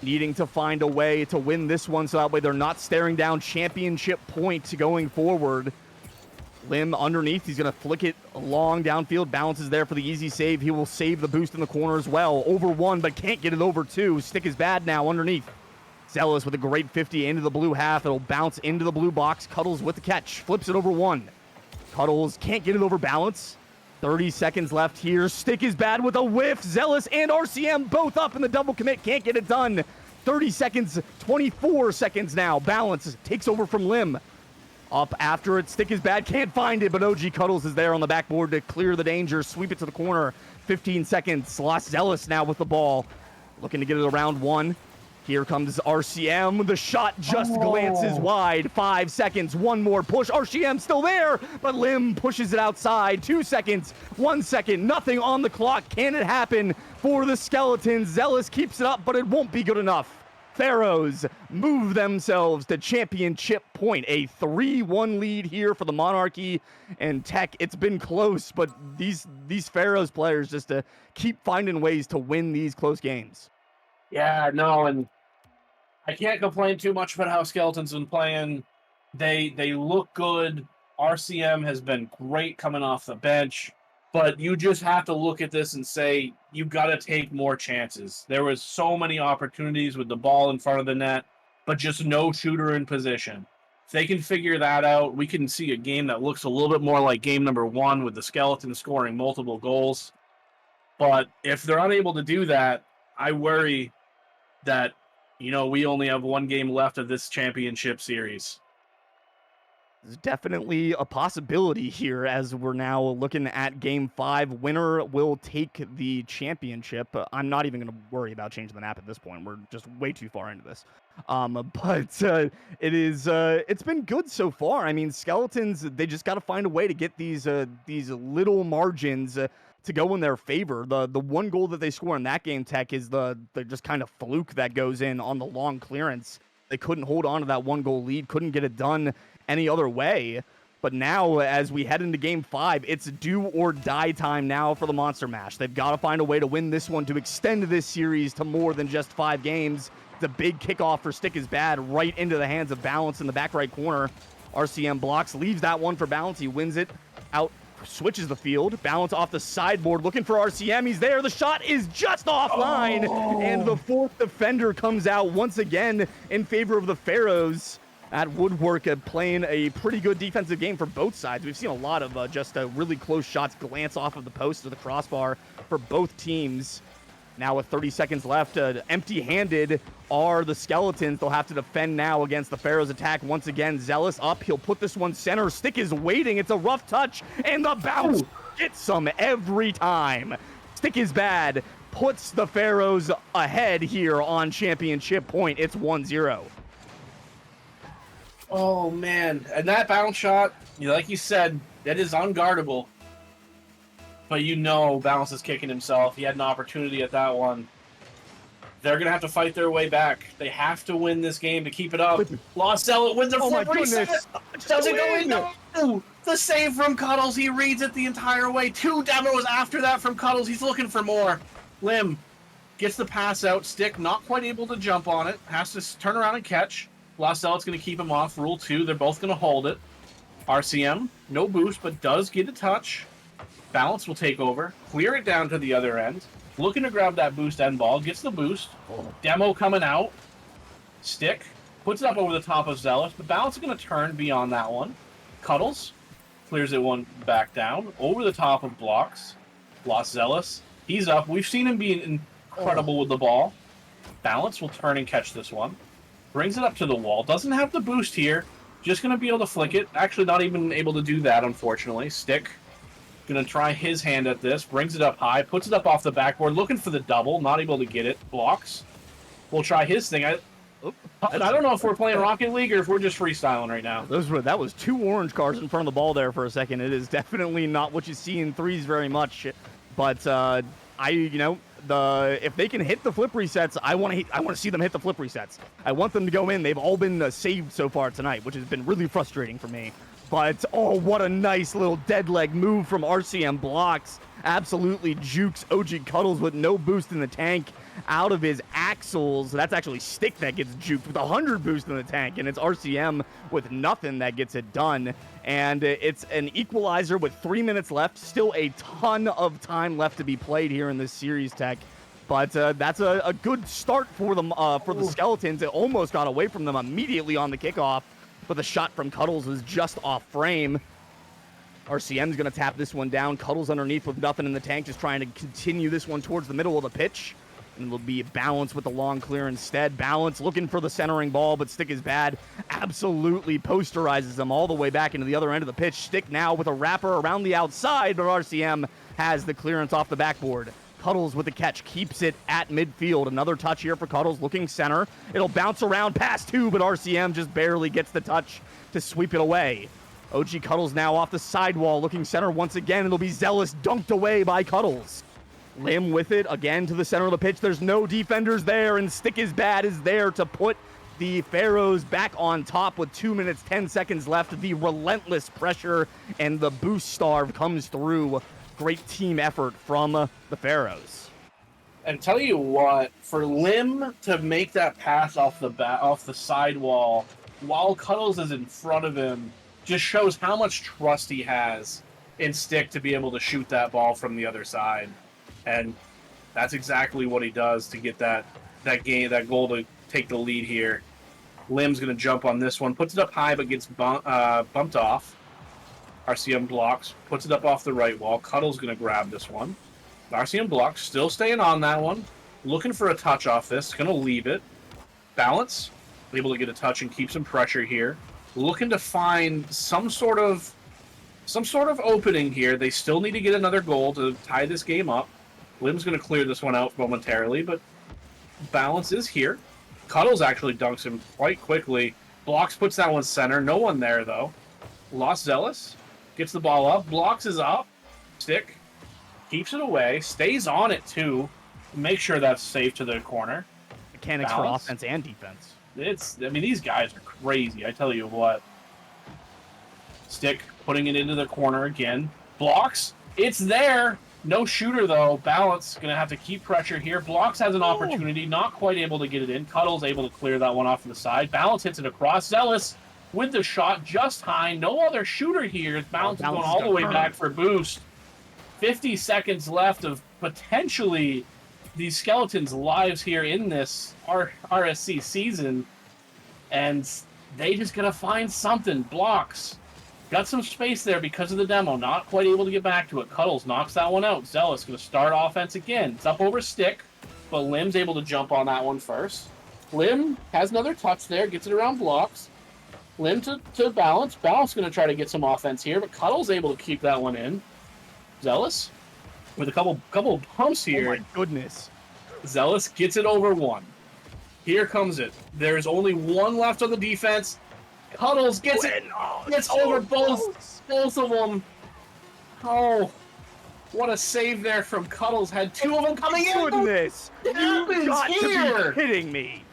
needing to find a way to win this one so that way they're not staring down championship point going forward. Lim underneath. He's going to flick it long downfield. Balynce is there for the easy save. He will save the boost in the corner as well. Over 1, but can't get it over 2. Stickisbad now underneath. Zealous with a great 50 into the blue half. It'll bounce into the blue box. Cuddles with the catch. Flips it over 1. Cuddles can't get it over Balynce. 30 seconds left here. Stickisbad with a whiff. Zealous and RCM both up in the double commit. Can't get it done. 30 seconds, 24 seconds now. Balynce takes over from Lim. Up after it. Stickisbad can't find it, but OG Cuddles is there on the backboard to clear the danger. Sweep it to the corner. 15 seconds. LostZealous now with the ball. Looking to get it around 1. Here comes RCM. The shot just glances wide. 5 seconds. 1 more push. RCM still there, but Lim pushes it outside. 2 seconds. 1 second. Nothing on the clock. Can it happen for the Skeletons? Zealous keeps it up, but it won't be good enough. Pharaohs move themselves to championship point. A 3-1 lead here for the Monarchy and Tech. It's been close, but these Pharaohs players just keep finding ways to win these close games. Yeah, no, and I can't complain too much about how Skeletons been playing. They look good. RCM has been great coming off the bench. But you just have to look at this and say, you got to take more chances. There was so many opportunities with the ball in front of the net, but just no shooter in position. If they can figure that out, we can see a game that looks a little bit more like game number 1 with the Skeletons scoring multiple goals. But if they're unable to do that, I worry that, we only have 1 game left of this championship series. There's definitely a possibility here as we're now looking at Game 5. Winner will take the championship. I'm not even going to worry about changing the map at this point. We're just way too far into this. It's been good so far. I mean, Skeletons, they just got to find a way to get these little margins to go in their favor. The 1 goal that they score in that game, Tech, is the just kind of fluke that goes in on the long clearance. They couldn't hold on to that 1-goal lead, couldn't get it done any other way. But now, as we head into Game 5, it's do or die time now for the Monster Mash. They've got to find a way to win this one to extend this series to more than just 5 games. The big kickoff for Stickisbad right into the hands of Balynce in the back right corner. Rcmblocks leaves that one for Balynce. He wins it out, switches the field. Balynce off the sideboard looking for RCM. He's there. The shot is just offline. And the 4th defender comes out once again in favor of the Pharaohs. At Woodwork playing a pretty good defensive game for both sides. We've seen a lot of just really close shots glance off of the post or the crossbar for both teams. Now with 30 seconds left, empty-handed are the Skeletons. They'll have to defend now against the Pharaohs attack once again. Zealous up. He'll put this one center. Stick is waiting. It's a rough touch, and the bounce gets some every time. Stickisbad puts the Pharaohs ahead here on championship point. It's 1-0. Oh, man. And that bounce shot, like you said, that is unguardable. But Balynce is kicking himself. He had an opportunity at that one. They're going to have to fight their way back. They have to win this game to keep it up. LostZealous wins the flip reset. Does it go in? No. The save from Cuddles. He reads it the entire way. 2 demos after that from Cuddles. He's looking for more. Lim gets the pass out. Stick not quite able to jump on it. Has to turn around and catch. LostZealous going to keep him off. Rule 2, they're both going to hold it. RCM, no boost, but does get a touch. Balynce will take over. Clear it down to the other end. Looking to grab that boost end ball. Gets the boost. Demo coming out. Stick. Puts it up over the top of Zealous. But Balynce is going to turn beyond that one. Cuddles. Clears it one back down. Over the top of Blocks. LostZealous. He's up. We've seen him be incredible with the ball. Balynce will turn and catch this one. Brings it up to the wall. Doesn't have the boost here. Just going to be able to flick it. Actually, not even able to do that, unfortunately. Stick. Going to try his hand at this. Brings it up high. Puts it up off the backboard. Looking for the double. Not able to get it. Blocks. We'll try his thing. Oop, I don't know if we're playing Rocket League or if we're just freestyling right now. that was 2 orange cards in front of the ball there for a second. It is definitely not what you see in threes very much. But if they can hit the flip resets, I want to see them hit the flip resets. I want them to go in. They've all been saved so far tonight, which has been really frustrating for me. But oh, what a nice little dead leg move from Rcmblocks. Absolutely jukes OG Cuddles with no boost in the tank out of his axles. That's actually Stick that gets juked with 100 boost in the tank, and it's RCM with nothing that gets it done. And it's an equalizer with 3 minutes left. Still a ton of time left to be played here in this series, Tech. But that's a good start for them for the Skeletons. It almost got away from them immediately on the kickoff, but the shot from Cuddles was just off frame. RCM's going to tap this one down. Cuddles underneath with nothing in the tank, just trying to continue this one towards the middle of the pitch. And it'll be Balynce with the long clear instead. Balynce looking for the centering ball, but Stickisbad absolutely posterizes him all the way back into the other end of the pitch. Stick now with a wrapper around the outside, but RCM has the clearance off the backboard. Cuddles with the catch, keeps it at midfield. Another touch here for Cuddles, looking center. It'll bounce around past 2, but RCM just barely gets the touch to sweep it away. OG Cuddles now off the sidewall, looking center once again. It'll be Zealous dunked away by Cuddles. Lim with it, again to the center of the pitch. There's no defenders there, and Stickisbad is there to put the Pharaohs back on top with 2 minutes, 10 seconds left. The relentless pressure and the boost starve comes through. Great team effort from the Pharaohs. And tell you what, for Lim to make that pass off the sidewall while Cuddles is in front of him just shows how much trust he has in Stick to be able to shoot that ball from the other side. And that's exactly what he does to get that goal to take the lead here. Lim's going to jump on this one, puts it up high, but gets bumped off. Rcmblocks puts it up off the right wall. Cuddle's going to grab this one. Rcmblocks still staying on that one, looking for a touch off this. Going to leave it. Balynce able to get a touch and keep some pressure here. Looking to find some sort of opening here. They still need to get another goal to tie this game up. Lim's going to clear this one out momentarily, but Balynce is here. Cuddles actually dunks him quite quickly. Blocks puts that one center. No one there, though. LostZealous gets the ball up. Blocks is up. Stick keeps it away. Stays on it, too. Make sure that's safe to the corner. Mechanics for offense and defense. These guys are crazy. I tell you what. Stick putting it into the corner again. Blocks. It's there. No shooter, though. Balynce going to have to keep pressure here. Blocks has an opportunity. Not quite able to get it in. Cuddles able to clear that one off to the side. Balynce hits it across. Zealous with the shot just high. No other shooter here. Balynce is going all the way back for boost. 50 seconds left of potentially these Skeletons' lives here in this RSC season. And they just got to find something. Blocks. Got some space there because of the demo. Not quite able to get back to it. Cuddles knocks that one out. Zealous going to start offense again. It's up over Stick, but Lim's able to jump on that one first. Lim has another touch there. Gets it around Blocks. Lim to Balynce. Balynce going to try to get some offense here, but Cuddles able to keep that one in. Zealous with a couple pumps here. Oh my goodness. Zealous gets it over one. Here comes it. There's only one left on the defense. Cuddles gets it. Gets over both of them. Oh, what a save there from Cuddles. Had 2 of them coming in. Goodness. You got to be kidding me.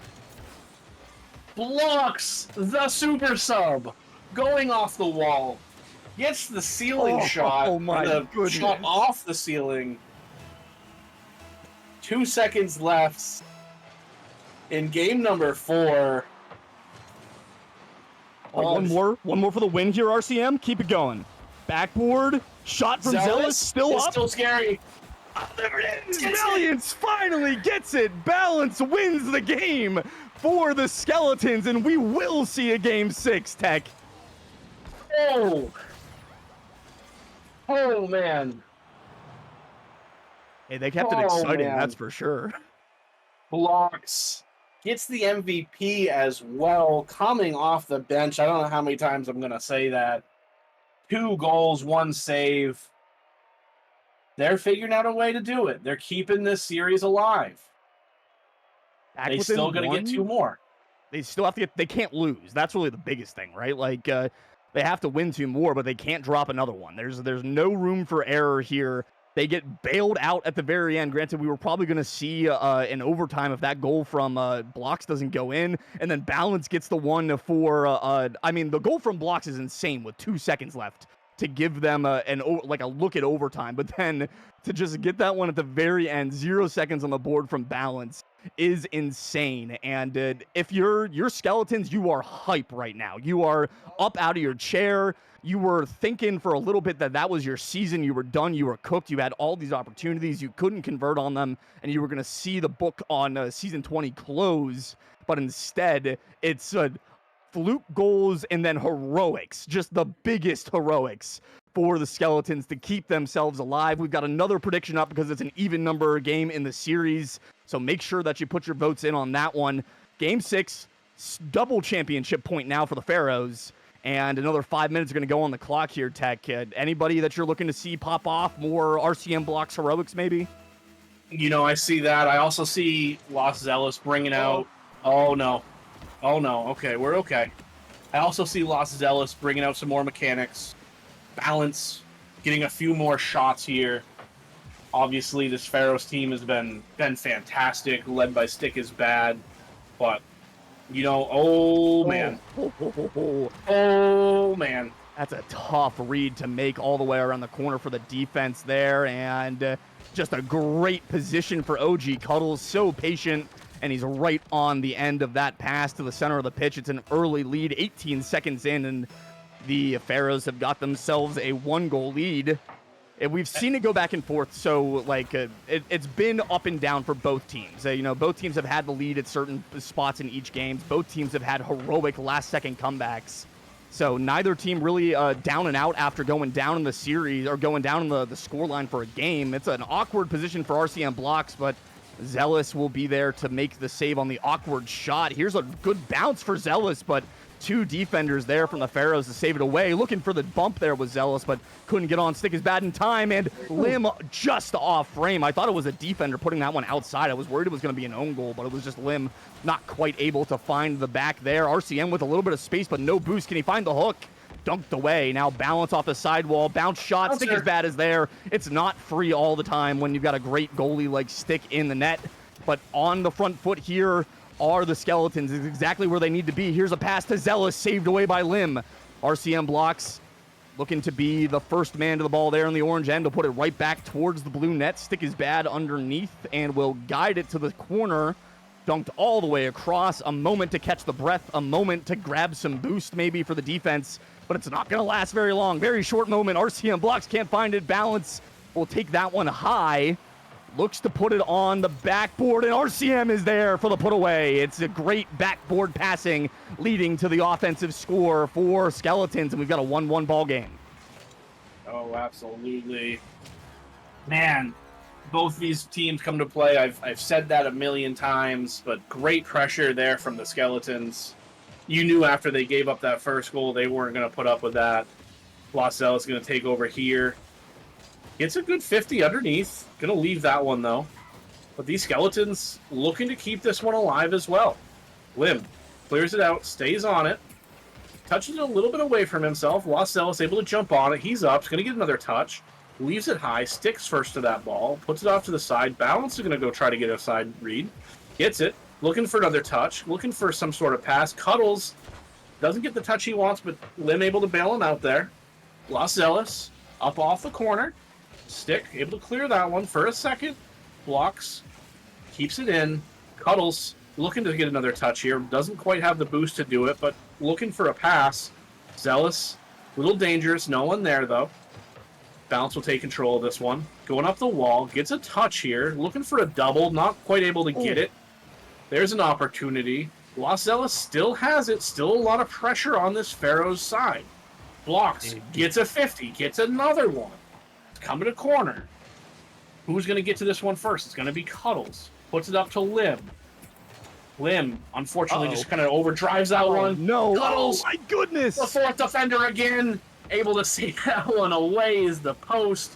Blocks the super sub. Going off the wall. Gets the ceiling shot. Oh my goodness. Shot off the ceiling. 2 seconds left in game number 4. One more for the win here, RCM. Keep it going. Backboard shot from Zealous, still up. Still scary. Oh, there it is. Balynce finally gets it. Balynce wins the game for the Skeletons, and we will see a game 6, Tech. Oh man. Hey, they kept it exciting, that's for sure. Blocks. Gets the MVP as well, coming off the bench. I don't know how many times I'm going to say that. 2 goals, 1 save. They're figuring out a way to do it. They're keeping this series alive. They still going to get 2 more. they still have to get, they can't lose. That's really the biggest thing, right? Like, they have to win 2 more, but they can't drop another one. There's no room for error here. They get bailed out at the very end. Granted, we were probably going to see an overtime if that goal from Blocks doesn't go in, and then Balynce gets the one for. I mean, the goal from Blocks is insane with 2 seconds left to give them a look at overtime, but then to just get that one at the very end, 0 seconds on the board from Balynce is insane. And if you're Skeletons, you are hype right now. You are up out of your chair. You were thinking for a little bit that that was your season. You were done. You were cooked. You had all these opportunities. You couldn't convert on them, and you were going to see the book on season 20 close. But instead, it's fluke goals and then heroics, just the biggest heroics for the Skeletons to keep themselves alive. We've got another prediction up because it's an even number game in the series, so make sure that you put your votes in on that one. Game 6, double championship point now for the Pharaohs. And another 5 minutes are going to go on the clock here, Tech. Anybody that you're looking to see pop off? More Rcmblocks heroics, maybe? You know, I see that. I also see LostZealous bringing out... Oh, no. Oh, no. Okay, we're okay. I also see LostZealous bringing out some more mechanics. Balynce, getting a few more shots here. Obviously, this Pharaohs team has been fantastic, led by Stickisbad. But... You know, oh, man. Oh, man. That's a tough read to make all the way around the corner for the defense there. And just a great position for OG Cuddles. So patient. And he's right on the end of that pass to the center of the pitch. It's an early lead, 18 seconds in. And the Pharaohs have got themselves a 1-goal lead. And we've seen it go back and forth, so like it's been up and down for both teams. You know, both teams have had the lead at certain spots in each game. Both teams have had heroic last-second comebacks. So neither team really down and out after going down in the series or going down in the scoreline for a game. It's an awkward position for Rcmblocks, but Zealous will be there to make the save on the awkward shot. Here's a good bounce for Zealous, but 2 defenders there from the Pharaohs to save it away. Looking for the bump there was Zealous, but couldn't get on Stickisbad in time, and Lim just off frame. I thought it was a defender putting that one outside. I was worried it was going to be an own goal, but it was just Lim not quite able to find the back there. RCM with a little bit of space, but no boost. Can he find the hook? Dunked away. Now Balynce off the sidewall. Bounce shot. Stickisbad is there. It's not free all the time when you've got a great goalie like Stick in the net, but on the front foot here are the Skeletons. It's exactly where they need to be. Here's a pass to Zealous, saved away by Lim. Rcmblocks looking to be the first man to the ball there in the orange end. Will put it right back towards the blue net. Stickisbad underneath and will guide it to the corner. Dunked all the way across. A moment to catch the breath. A moment to grab some boost maybe for the defense. But it's not going to last very long. Very short moment. Rcmblocks can't find it. Balynce will take that one high. Looks to put it on the backboard, and RCM is there for the put away. It's a great backboard passing leading to the offensive score for Skeletons, and we've got a 1-1 ball game. Oh, absolutely. Man, both these teams come to play. I've said that a million times, but great pressure there from the Skeletons. You knew after they gave up that first goal, they weren't going to put up with that. LostZealous is going to take over here. It's a good 50 underneath. Gonna leave that one, though. But these Skeletons looking to keep this one alive as well. Lim clears it out, stays on it. Touches it a little bit away from himself. LostZealous able to jump on it. He's up. He's gonna get another touch. Leaves it high. Sticks first to that ball. Puts it off to the side. Balynce is gonna go try to get a side read. Gets it. Looking for another touch. Looking for some sort of pass. Cuddles. Doesn't get the touch he wants, but Lim able to bail him out there. LostZealous up off the corner. Stick, able to clear that one for a second. Blocks, keeps it in. Cuddles, looking to get another touch here. Doesn't quite have the boost to do it, but looking for a pass. Zealous, a little dangerous. No one there, though. Balynce will take control of this one. Going up the wall, gets a touch here. Looking for a double, not quite able to get it. There's an opportunity. LostZealous still has it. Still a lot of pressure on this Pharaohs side. Blocks, gets a 50, gets another one. Coming to corner. Who's going to get to this one first? It's going to be Cuddles. Puts it up to Lim. Lim, unfortunately, just kind of overdrives that one. No. Cuddles. Oh, my goodness. The 4th defender again. Able to see that one away is the post.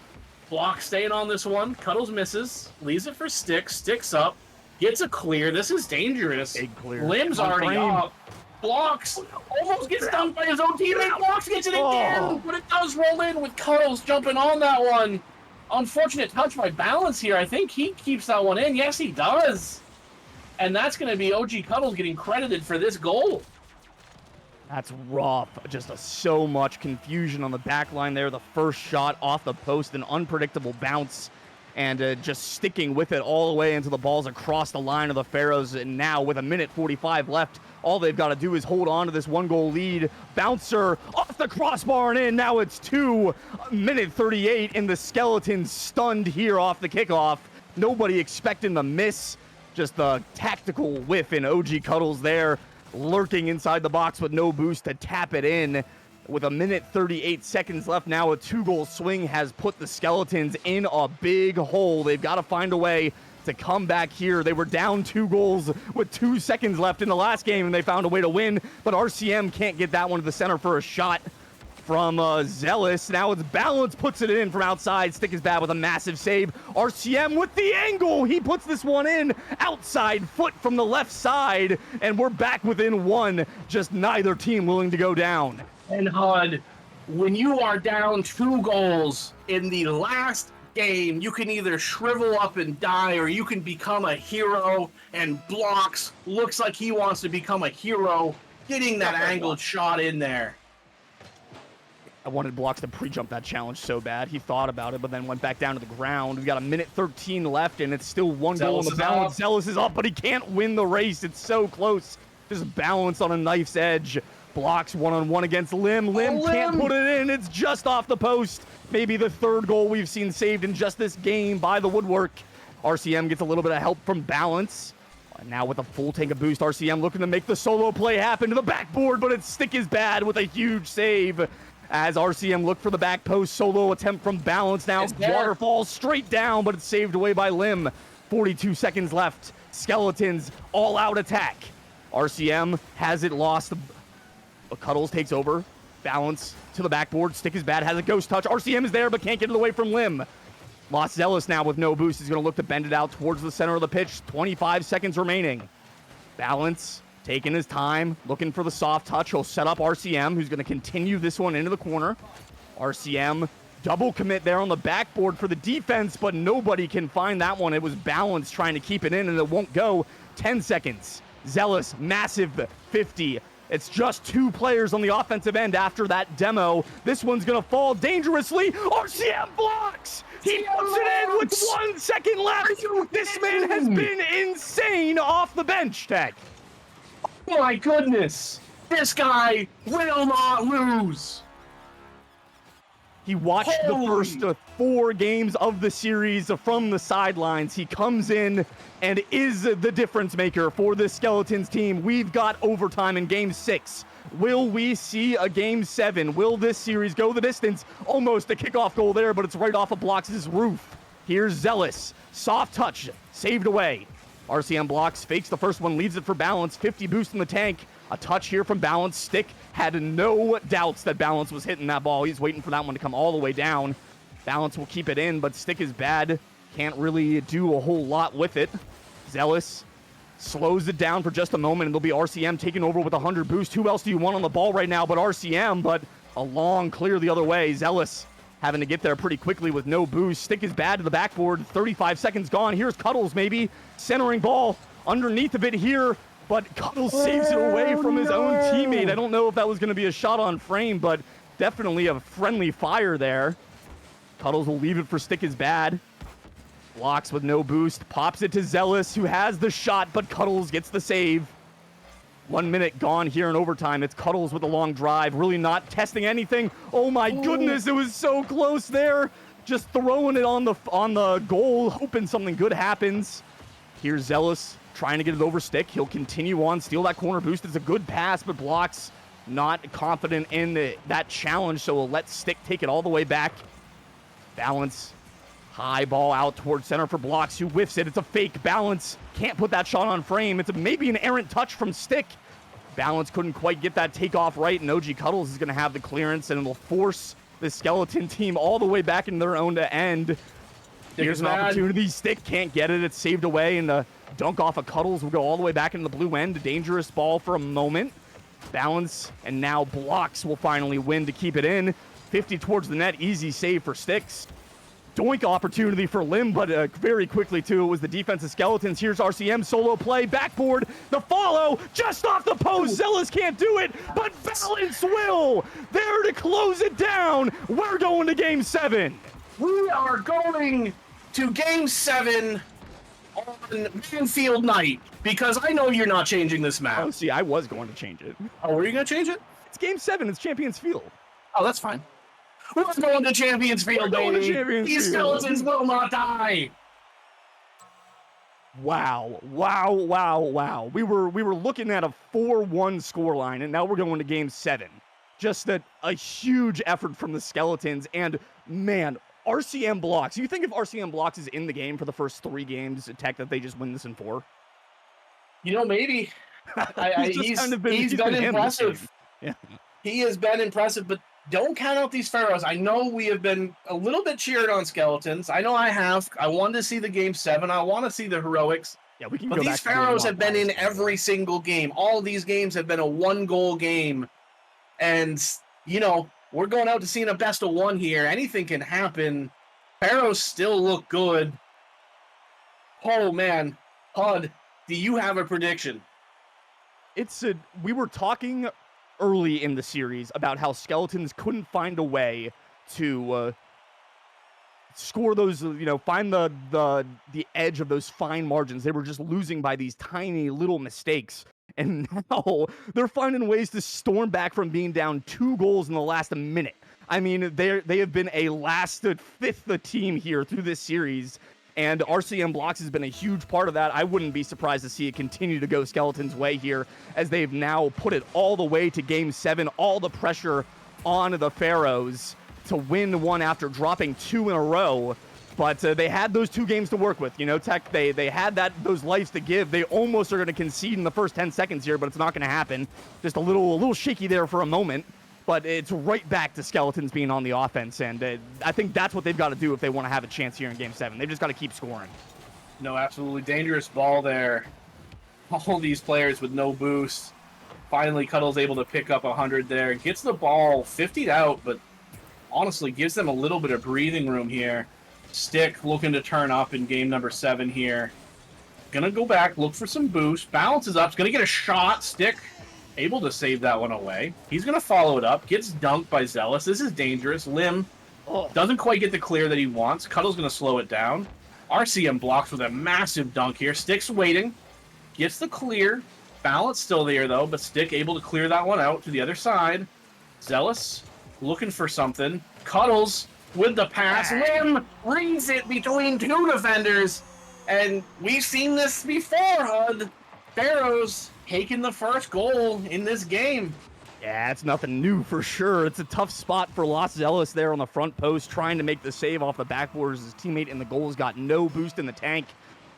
Block staying on this one. Cuddles misses. Leaves it for Stick. Sticks up. Gets a clear. This is dangerous. Big clear. Limb's On already frame. up. Blocks almost gets dunked by his own teammate. Blocks gets it again, but it does roll in with Cuddles jumping on that one. Unfortunate touch by Balynce here. I think he keeps that one in. Yes, he does. And that's going to be OG Cuddles getting credited for this goal. That's rough. Just so much confusion on the back line there. The first shot off the post, an unpredictable bounce, and just sticking with it all the way into the balls across the line of the Pharaohs. And now with 1:45 left, all they've got to do is hold on to this 1-goal lead. Bouncer off the crossbar and in. Now it's 2:38, and the Skeletons stunned here off the kickoff. Nobody expecting the miss. Just the tactical whiff in OG Cuddles there, lurking inside the box with no boost to tap it in. With 1:38 left now, a 2-goal swing has put the Skeletons in a big hole. They've got to find a way to come back here. They were down 2 goals with 2 seconds left in the last game, and they found a way to win, but RCM can't get that one to the center for a shot from Zealous. Now it's Balynce, puts it in from outside. Stickisbad with a massive save. RCM with the angle. He puts this one in. Outside foot from the left side, and we're back within 1. Just neither team willing to go down. And HUD, when you are down 2 goals in the last game, you can either shrivel up and die, or you can become a hero, and Blocks looks like he wants to become a hero, getting that angled shot in there. I wanted Blocks to pre-jump that challenge so bad. He thought about it, but then went back down to the ground. We've got 1:13 left, and it's still 1 goal on the balance. Zealous is up, but he can't win the race. It's so close. Just Balynce on a knife's edge. Blocks 1-on-1 against Lim. Lim can't put it in. It's just off the post. Maybe the 3rd goal we've seen saved in just this game by the woodwork. RCM gets a little bit of help from Balynce. Now with a full tank of boost, RCM looking to make the solo play happen to the backboard, but its Stickisbad with a huge save. As RCM look for the back post, solo attempt from Balynce. Now waterfalls straight down, but it's saved away by Lim. 42 seconds left. Skeletons all out attack. RCM has it lost. Cuddles takes over. Balynce to the backboard. Stickisbad has a ghost touch. RCM is there, but can't get it away from Lim. LostZealous now with no boost is going to look to bend it out towards the center of the pitch. 25 seconds remaining. Balynce taking his time, looking for the soft touch. He'll set up RCM, who's going to continue this one into the corner. RCM double commit there on the backboard for the defense, but nobody can find that one. It was Balynce trying to keep it in, and it won't go. 10 seconds. Zealous, massive 50. It's just 2 players on the offensive end after that demo. This one's going to fall dangerously. RCM blocks! He puts it in with 1 second left. This man has been insane off the bench, Tech. Oh my goodness. This guy will not lose. He watched the first 4 games of the series from the sidelines. He comes in and is the difference maker for this Skeletons team. We've got overtime in Game 6. Will we see a Game 7? Will this series go the distance? Almost a kickoff goal there, but it's right off of Blocks' roof. Here's Zealous. Soft touch. Saved away. Rcmblocks fakes the first one, leaves it for Balynce. 50 boost in the tank. A touch here from Balynce. Stick had no doubts that Balynce was hitting that ball. He's waiting for that one to come all the way down. Balynce will keep it in, but Stickisbad. Can't really do a whole lot with it. Zealous slows it down for just a moment, and there'll be RCM taking over with 100 boost. Who else do you want on the ball right now but RCM? But a long clear the other way. Zealous having to get there pretty quickly with no boost. Stickisbad to the backboard. 35 seconds gone. Here's Cuddles maybe. Centering ball underneath of it here. But Cuddles saves it away from his own teammate. I don't know if that was going to be a shot on frame, but definitely a friendly fire there. Cuddles will leave it for Stickisbad. Blocks with no boost. Pops it to Zealous, who has the shot, but Cuddles gets the save. 1 minute gone here in overtime. It's Cuddles with a long drive. Really not testing anything. Oh my goodness, it was so close there. Just throwing it on the goal, hoping something good happens. Here's Zealous trying to get it over Stick. He'll continue on, steal that corner boost. It's a good pass, but Blocks not confident in that challenge, so we'll let Stick take it all the way back. Balynce. High ball out towards center for Blocks, who whiffs it. It's a fake. Balynce can't put that shot on frame. It's maybe an errant touch from Stick. Balynce couldn't quite get that takeoff right, and OG Cuddles is going to have the clearance, and it'll force the Skeleton team all the way back into their own end. Here's an opportunity. Stick can't get it. It's saved away, and the Dunk off of Cuddles will go all the way back into the blue end. Dangerous ball for a moment. Balynce, and now Blocks will finally win to keep it in. 50 towards the net, easy save for Sticks. Doink opportunity for Lim, but very quickly too, it was the defensive Skeletons. Here's RCM, solo play, backboard, the follow, just off the post. Zealous can't do it, but Balynce will. There to close it down. We're going to game 7. We are going to game 7 on Manfield night, because I know you're not changing this map. Oh, see, I was going to change it. Oh, were you going to change it? It's game 7, it's Champions Field. Oh, that's fine. We're going to Champions Field, baby. These Skeletons will not die. Wow, wow, wow, wow. We were looking at a 4-1 scoreline, and now we're going to game 7. Just a huge effort from the Skeletons, and man, Rcmblocks. You think if Rcmblocks is in the game for the first 3 games, Tech, that they just win this in 4? You know, maybe. He's been impressive. Yeah. He has been impressive, but don't count out these Pharaohs. I know we have been a little bit cheered on Skeletons. I know I have. I wanted to see the game 7. I want to see the heroics. Yeah, we can but go these back Pharaohs have been in every single game. All of these games have been a 1-goal game. And, you know, we're going out to seeing a best of 1 here. Anything can happen. Pharaohs still look good. Oh, man. HUD, do you have a prediction? We were talking early in the series about how Skeletons couldn't find a way to score those, find the edge of those fine margins. They were just losing by these tiny little mistakes. And now they're finding ways to storm back from being down 2 goals in the last minute. I mean, they have been a last fifth team here through this series, and Rcmblocks has been a huge part of that. I wouldn't be surprised to see it continue to go Skeletons' way here, as they've now put it all the way to game 7, all the pressure on the Pharaohs to win one after dropping 2 in a row. But they had those 2 games to work with. Tech, they had those lives to give. They almost are going to concede in the first 10 seconds here, but it's not going to happen. Just a little shaky there for a moment. But it's right back to Skeletons being on the offense, and I think that's what they've got to do if they want to have a chance here in Game 7. They've just got to keep scoring. No, absolutely dangerous ball there. All these players with no boost. Finally, Cuddle's able to pick up 100 there. Gets the ball 50'd out, but honestly gives them a little bit of breathing room here. Stick looking to turn up in game number 7 here. Gonna go back, look for some boost. Balynce is up, gonna get a shot. Stick able to save that one away. He's going to follow it up. Gets dunked by Zealous. This is dangerous. Lim doesn't quite get the clear that he wants. Cuddle's going to slow it down. Rcmblocks with a massive dunk here. Stick's waiting. Gets the clear. Balynce still there, though, but Stick able to clear that one out to the other side. Zealous looking for something. Cuddles with the pass. Lim reads it between 2 defenders. And we've seen this before, HUD. Pharaohs taking the first goal in this game. Yeah, it's nothing new for sure. It's a tough spot for LostZealous there on the front post, trying to make the save off the backboard as his teammate in the goal's got no boost in the tank.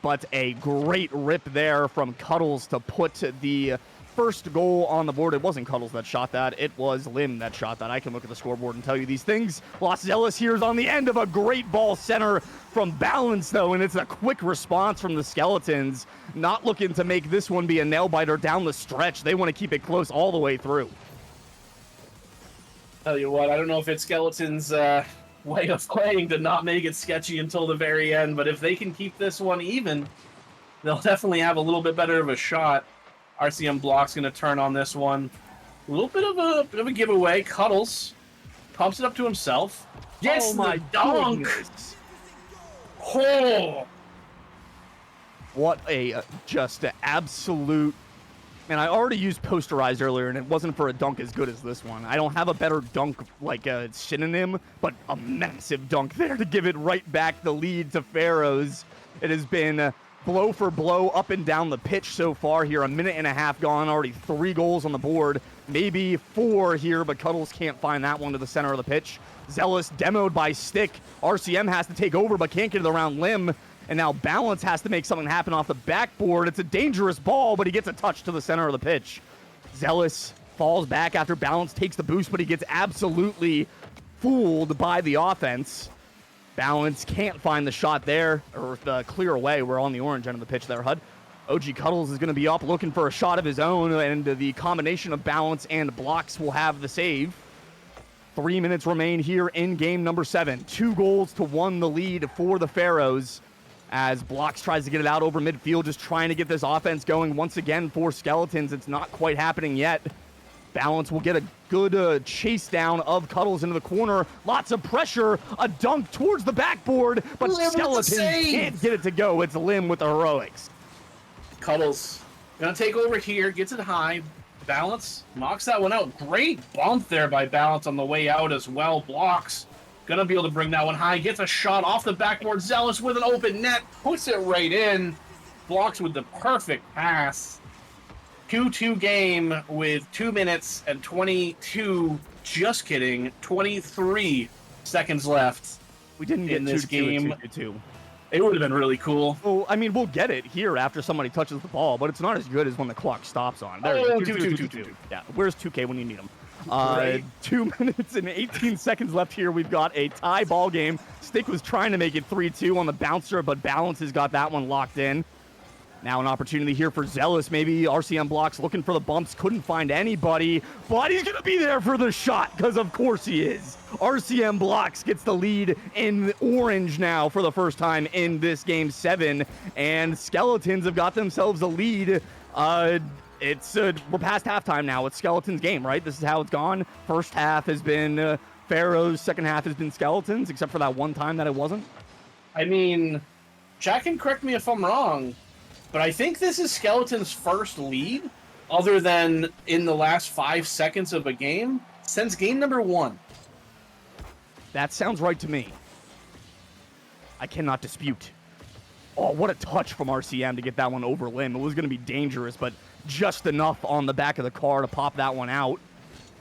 But a great rip there from Cuddles to put the first goal on the board. It wasn't Cuddles that shot that. It was Lim that shot that. I can look at the scoreboard and tell you these things. LostZealous here is on the end of a great ball center from Balynce, though, and it's a quick response from the Skeletons. Not looking to make this one be a nail-biter down the stretch. They want to keep it close all the way through. Tell you what, I don't know if it's Skeletons' way of playing to not make it sketchy until the very end, but if they can keep this one even, they'll definitely have a little bit better of a shot. Rcmblocks going to turn on this one. A little bit of a giveaway. Cuddles pumps it up to himself. Yes, my dunk! Goodness. Oh! What a just absolute... Man, I already used posterized earlier, and it wasn't for a dunk as good as this one. I don't have a better dunk, like a synonym, but a massive dunk there to give it right back the lead to Pharaohs. It has been blow for blow up and down the pitch so far here. A minute and a half gone, already 3 goals on the board. Maybe 4 here, but Cuddles can't find that one to the center of the pitch. Zealous demoed by Stick. RCM has to take over, but can't get it around Lim. And now Balynce has to make something happen off the backboard. It's a dangerous ball, but he gets a touch to the center of the pitch. Zealous falls back after Balynce takes the boost, but he gets absolutely fooled by the offense. Balynce can't find the shot there, or the clear away. We're on the orange end of the pitch there, HUD. OG Cuddles is going to be up looking for a shot of his own, and the combination of Balynce and Blocks will have the save. 3 minutes remain here in game number 7. 2 goals to 1 the lead for the Pharaohs as Blocks tries to get it out over midfield, just trying to get this offense going once again for Skeletons. It's not quite happening yet. Balynce will get a good chase down of Cuddles into the corner. Lots of pressure, a dunk towards the backboard, but Skeletons can't get it to go. It's Lim with the heroics. Cuddles gonna take over here, gets it high. Balynce knocks that one out. Great bump there by Balynce on the way out as well. Blocks gonna be able to bring that one high. Gets a shot off the backboard. Zealous with an open net, puts it right in. Blocks with the perfect pass. 2-2 game with 2 minutes and 22. Just kidding, 23 seconds left. We didn't get in this game. 2-2. It would have been really cool. Well, I mean, we'll get it here after somebody touches the ball, but it's not as good as when the clock stops on. There, Oh, 2-2. Yeah, where's 2K when you need them? Right. 2 minutes and 18 seconds left here. We've got a tie ball game. Stick was trying to make it 3-2 on the bouncer, but Balynce has got that one locked in. Now an opportunity here for Zealous. Maybe Rcmblocks looking for the bumps. Couldn't find anybody, but he's going to be there for the shot because of course he is. Rcmblocks gets the lead in orange now for the first time in this game 7. And Skeletons have got themselves a lead. We're past halftime now. It's Skeletons' game, right? This is how it's gone. First half has been Pharaohs. Second half has been Skeletons, except for that one time that it wasn't. I mean, Jack can correct me if I'm wrong, but I think this is Skeleton's first lead, other than in the last 5 seconds of a game, since game number 1. That sounds right to me. I cannot dispute. Oh, what a touch from RCM to get that one over Lim. It was going to be dangerous, but just enough on the back of the car to pop that one out.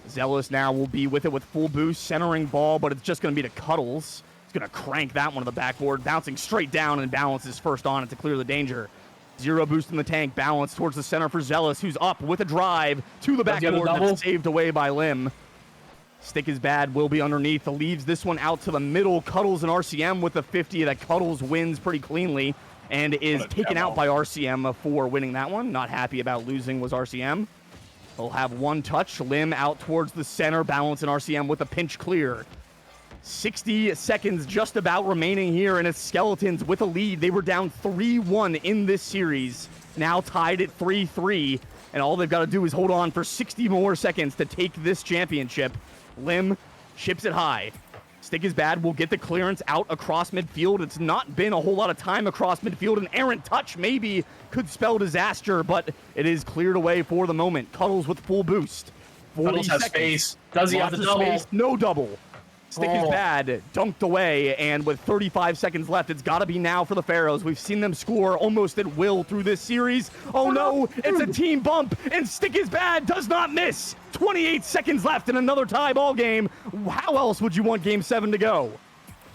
Zealous now will be with it with full boost, centering ball, but it's just going to be to Cuddles. He's going to crank that one to the backboard, bouncing straight down, and Balynce is first on it to clear the danger. 0 boost in the tank, Balynce towards the center for Zealous, who's up with a drive to the backboard, that's saved away by Lim. Stickisbad will be underneath, leaves this one out to the middle. Cuddles and RCM with the 50 that Cuddles wins pretty cleanly and is taken out by RCM for winning that one. Not happy about losing was RCM. He'll have one touch, Lim out towards the center, Balynce and RCM with a pinch clear. 60 seconds just about remaining here, and it's Skeletons with a lead. They were down 3-1 in this series, now tied at 3-3, and all they've got to do is hold on for 60 more seconds to take this championship. Lim chips it high. Stickisbad will get the clearance out across midfield. It's not been a whole lot of time across midfield. An errant touch maybe could spell disaster, but it is cleared away for the moment. Cuddles with full boost. Cuddles has space. Does he have the double? Space, no double. Stickisbad dunked away, and with 35 seconds left, it's got to be now for the Pharaohs. We've seen them score almost at will through this series. Oh no, it's a team bump, and Stickisbad does not miss. 28 seconds left in another tie ball game. How else would you want game 7 to go?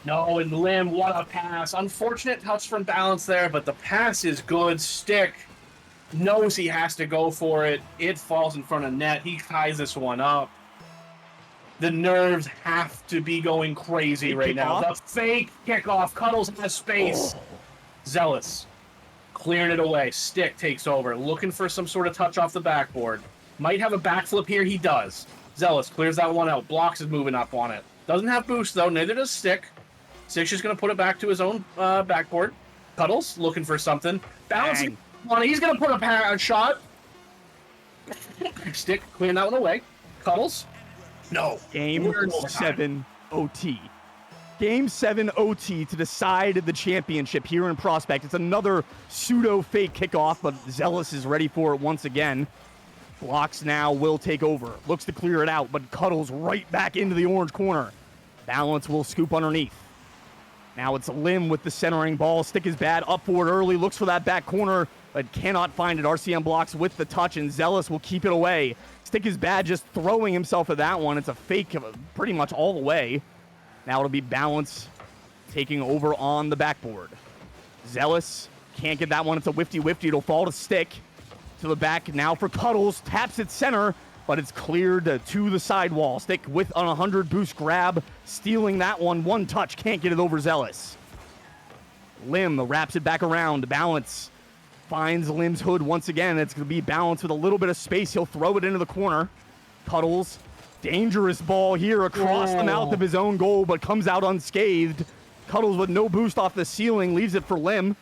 No, and Lim, what a pass. Unfortunate touch from Balynce there, but the pass is good. Stick knows he has to go for it. It falls in front of net. He ties this one up. The nerves have to be going crazy right now. The fake kickoff. Cuddles has space. Zealous clearing it away. Stick takes over, looking for some sort of touch off the backboard. Might have a backflip here. He does. Zealous clears that one out. Blocks is moving up on it. Doesn't have boost, though. Neither does Stick. Stick's just going to put it back to his own backboard. Cuddles looking for something. Bouncing on it. He's going to put a shot. Stick clearing that one away. Cuddles. No. Game 7 OT. Game 7 OT to decide the championship here in Prospect. It's another pseudo-fake kickoff, but Zealous is ready for it once again. Blocks now will take over. Looks to clear it out, but Cuddles right back into the orange corner. Balynce will scoop underneath. Now it's Lim with the centering ball. Stickisbad up forward early. Looks for that back corner, but cannot find it. Rcmblocks with the touch, and Zealous will keep it away. Stickisbad just throwing himself at that one. It's a fake pretty much all the way. Now it'll be Balynce taking over on the backboard. Zealous can't get that one. It's a whifty. It'll fall to Stick. To the back now for Cuddles. Taps at center, but it's cleared to the sidewall. Stick with an 100 boost grab. Stealing that one. One touch. Can't get it over Zealous. Lim wraps it back around. Balynce finds Lim's hood once again. It's going to be Balynce with a little bit of space. He'll throw it into the corner. Cuddles. Dangerous ball here across the mouth of his own goal, but comes out unscathed. Cuddles with no boost off the ceiling, leaves it for Lim.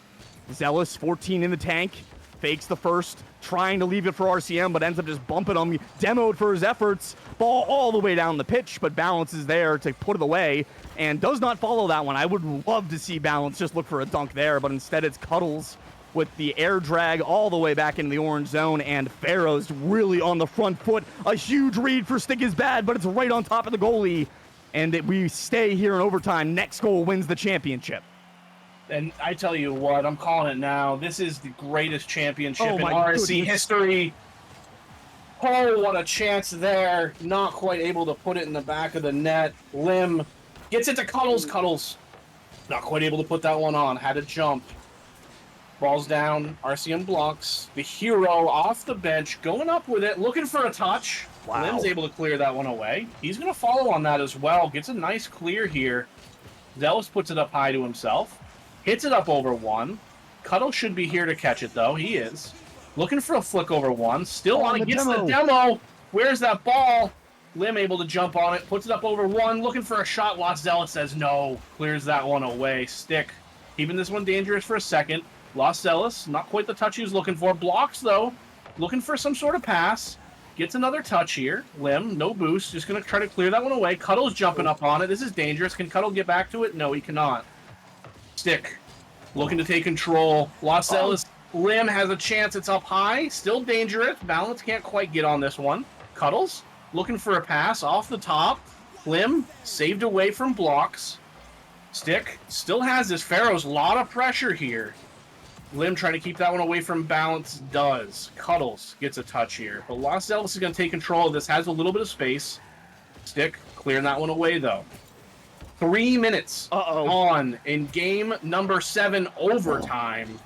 Zealous, 14 in the tank. Fakes the first, trying to leave it for RCM, but ends up just bumping him. Demoed for his efforts. Ball all the way down the pitch, but Balynce is there to put it away and does not follow that one. I would love to see Balynce just look for a dunk there, but instead it's Cuddles with the air drag all the way back into the orange zone, and Pharaohs really on the front foot. A huge read for Stickisbad, but it's right on top of the goalie, and we stay here in overtime. Next goal wins the championship. And I tell you what, I'm calling it now. This is the greatest championship in goodness. RSC history. Oh, what a chance there. Not quite able to put it in the back of the net. Lim gets it to Cuddles. Cuddles not quite able to put that one on. Had to jump. Ball's down. Rcmblocks. The hero off the bench. Going up with it. Looking for a touch. Wow. Lim's able to clear that one away. He's going to follow on that as well. Gets a nice clear here. Zealous puts it up high to himself. Hits it up over one. Cuddle should be here to catch it, though. He is. Looking for a flick over one. Still on it. Gets the demo. Where's that ball? Lim able to jump on it. Puts it up over one. Looking for a shot. LostZealous says no. Clears that one away. Stick. Keeping this one dangerous for a second. LostZealous. Not quite the touch he was looking for. Blocks, though. Looking for some sort of pass. Gets another touch here. Lim. No boost. Just going to try to clear that one away. Cuddle's jumping up on it. This is dangerous. Can Cuddle get back to it? No, he cannot. Stick. Looking to take control. LostZealous. Lim has a chance. It's up high. Still dangerous. Balynce can't quite get on this one. Cuddles. Looking for a pass off the top. Lim saved away from blocks. Stick. Still has this. Pharaohs. A lot of pressure here. Lim trying to keep that one away from Balynce. Does. Cuddles gets a touch here. But LostZealous is going to take control of this. Has a little bit of space. Stick. Clearing that one away, though. 3 minutes on in game number 7 overtime.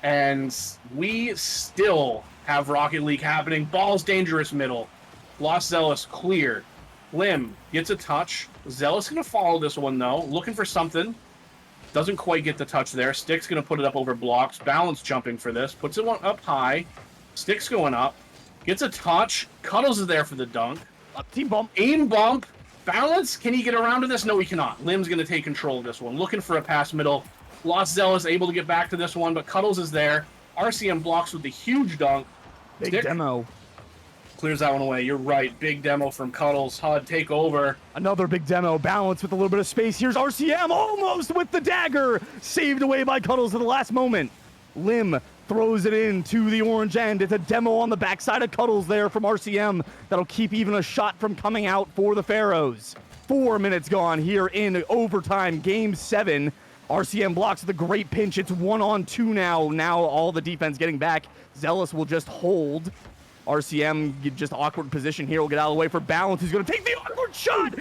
And we still have Rocket League happening. Ball's dangerous middle. LostZealous clear. Lim gets a touch. Zealous going to follow this one, though. Looking for something. Doesn't quite get the touch there. Stick's going to put it up over blocks. Balynce jumping for this. Puts it one up high. Stick's going up. Gets a touch. Cuddles is there for the dunk. Team bump. Aim bump. Balynce, can he get around to this? No, he cannot. Lim's going to take control of this one. Looking for a pass middle. LostZealous able to get back to this one, but Cuddles is there. Rcmblocks with the huge dunk. Big Stick demo. clears that one away. You're right. Big demo from Cuddles. HUD take over. Another big demo. Balynce with a little bit of space. Here's RCM almost with the dagger. Saved away by Cuddles at the last moment. Lim throws it in to the orange end. It's a demo on the backside of Cuddles there from RCM. That'll keep even a shot from coming out for the Pharaohs. 4 minutes gone here in overtime, game 7. Rcmblocks with a great pinch. It's 1-on-2 now. Now all the defense getting back. Zealous will just hold. RCM, just awkward position here. Will get out of the way for Balynce, who's going to take the awkward shot.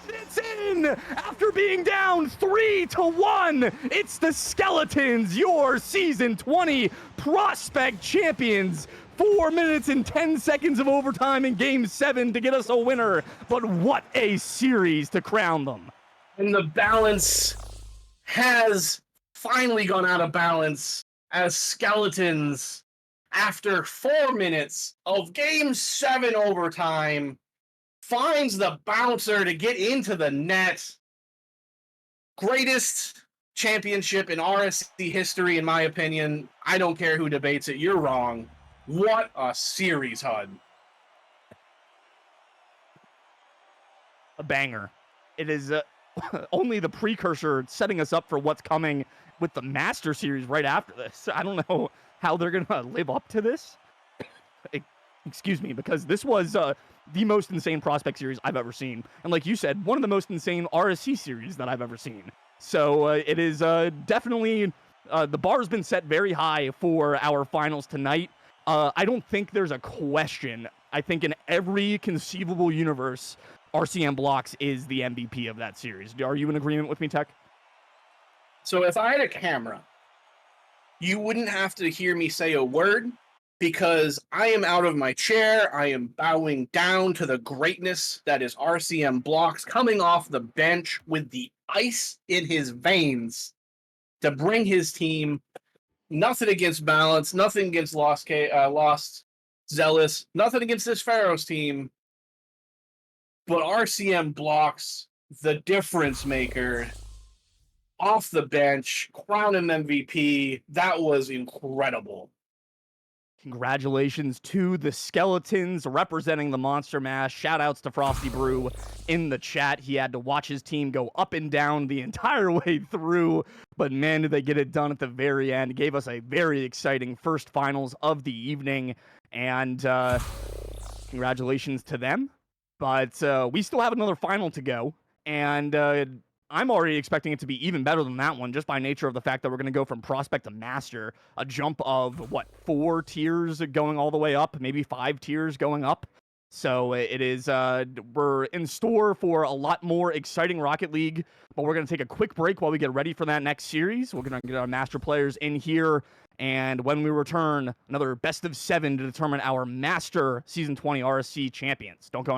It's in after being down 3-1. It's the Skeletons, your season 20 prospect champions. 4 minutes and 10 seconds of overtime in game 7 to get us a winner. But what a series to crown them. And the balance has finally gone out of balance as Skeletons, after 4 minutes of game 7 overtime, finds the bouncer to get into the net. Greatest championship in RSC history, in my opinion. I don't care who debates it. You're wrong. What a series, HUD. A banger. It is only the precursor setting us up for what's coming with the Master Series right after this. I don't know how they're going to live up to this. Excuse me, because this was the most insane prospect series I've ever seen. And like you said, one of the most insane RSC series that I've ever seen. So it is definitely, the bar has been set very high for our finals tonight. I don't think there's a question. I think in every conceivable universe, Rcmblocks is the MVP of that series. Are you in agreement with me, Tech? So if I had a camera, you wouldn't have to hear me say a word, because I am out of my chair. I am bowing down to the greatness that is Rcmblocks, coming off the bench with the ice in his veins to bring his team Nothing against Balynce, nothing against LostZealous, nothing against this Pharaohs team. But Rcmblocks, the difference maker, off the bench, crown an MVP. That was incredible. Congratulations to the Skeletons representing the Monster Mash. Shout outs to Frosty Brew in the chat. He had to watch his team go up and down the entire way through, but man, did they get it done at the very end. Gave us a very exciting first finals of the evening, and congratulations to them. But we still have another final to go, and I'm already expecting it to be even better than that one, just by nature of the fact that we're going to go from Prospect to Master, a jump of, 4 tiers going all the way up, maybe 5 tiers going up. So it is, we're in store for a lot more exciting Rocket League, but we're going to take a quick break while we get ready for that next series. We're going to get our Master players in here, and when we return, another best of 7 to determine our Master Season 20 RSC champions. Don't go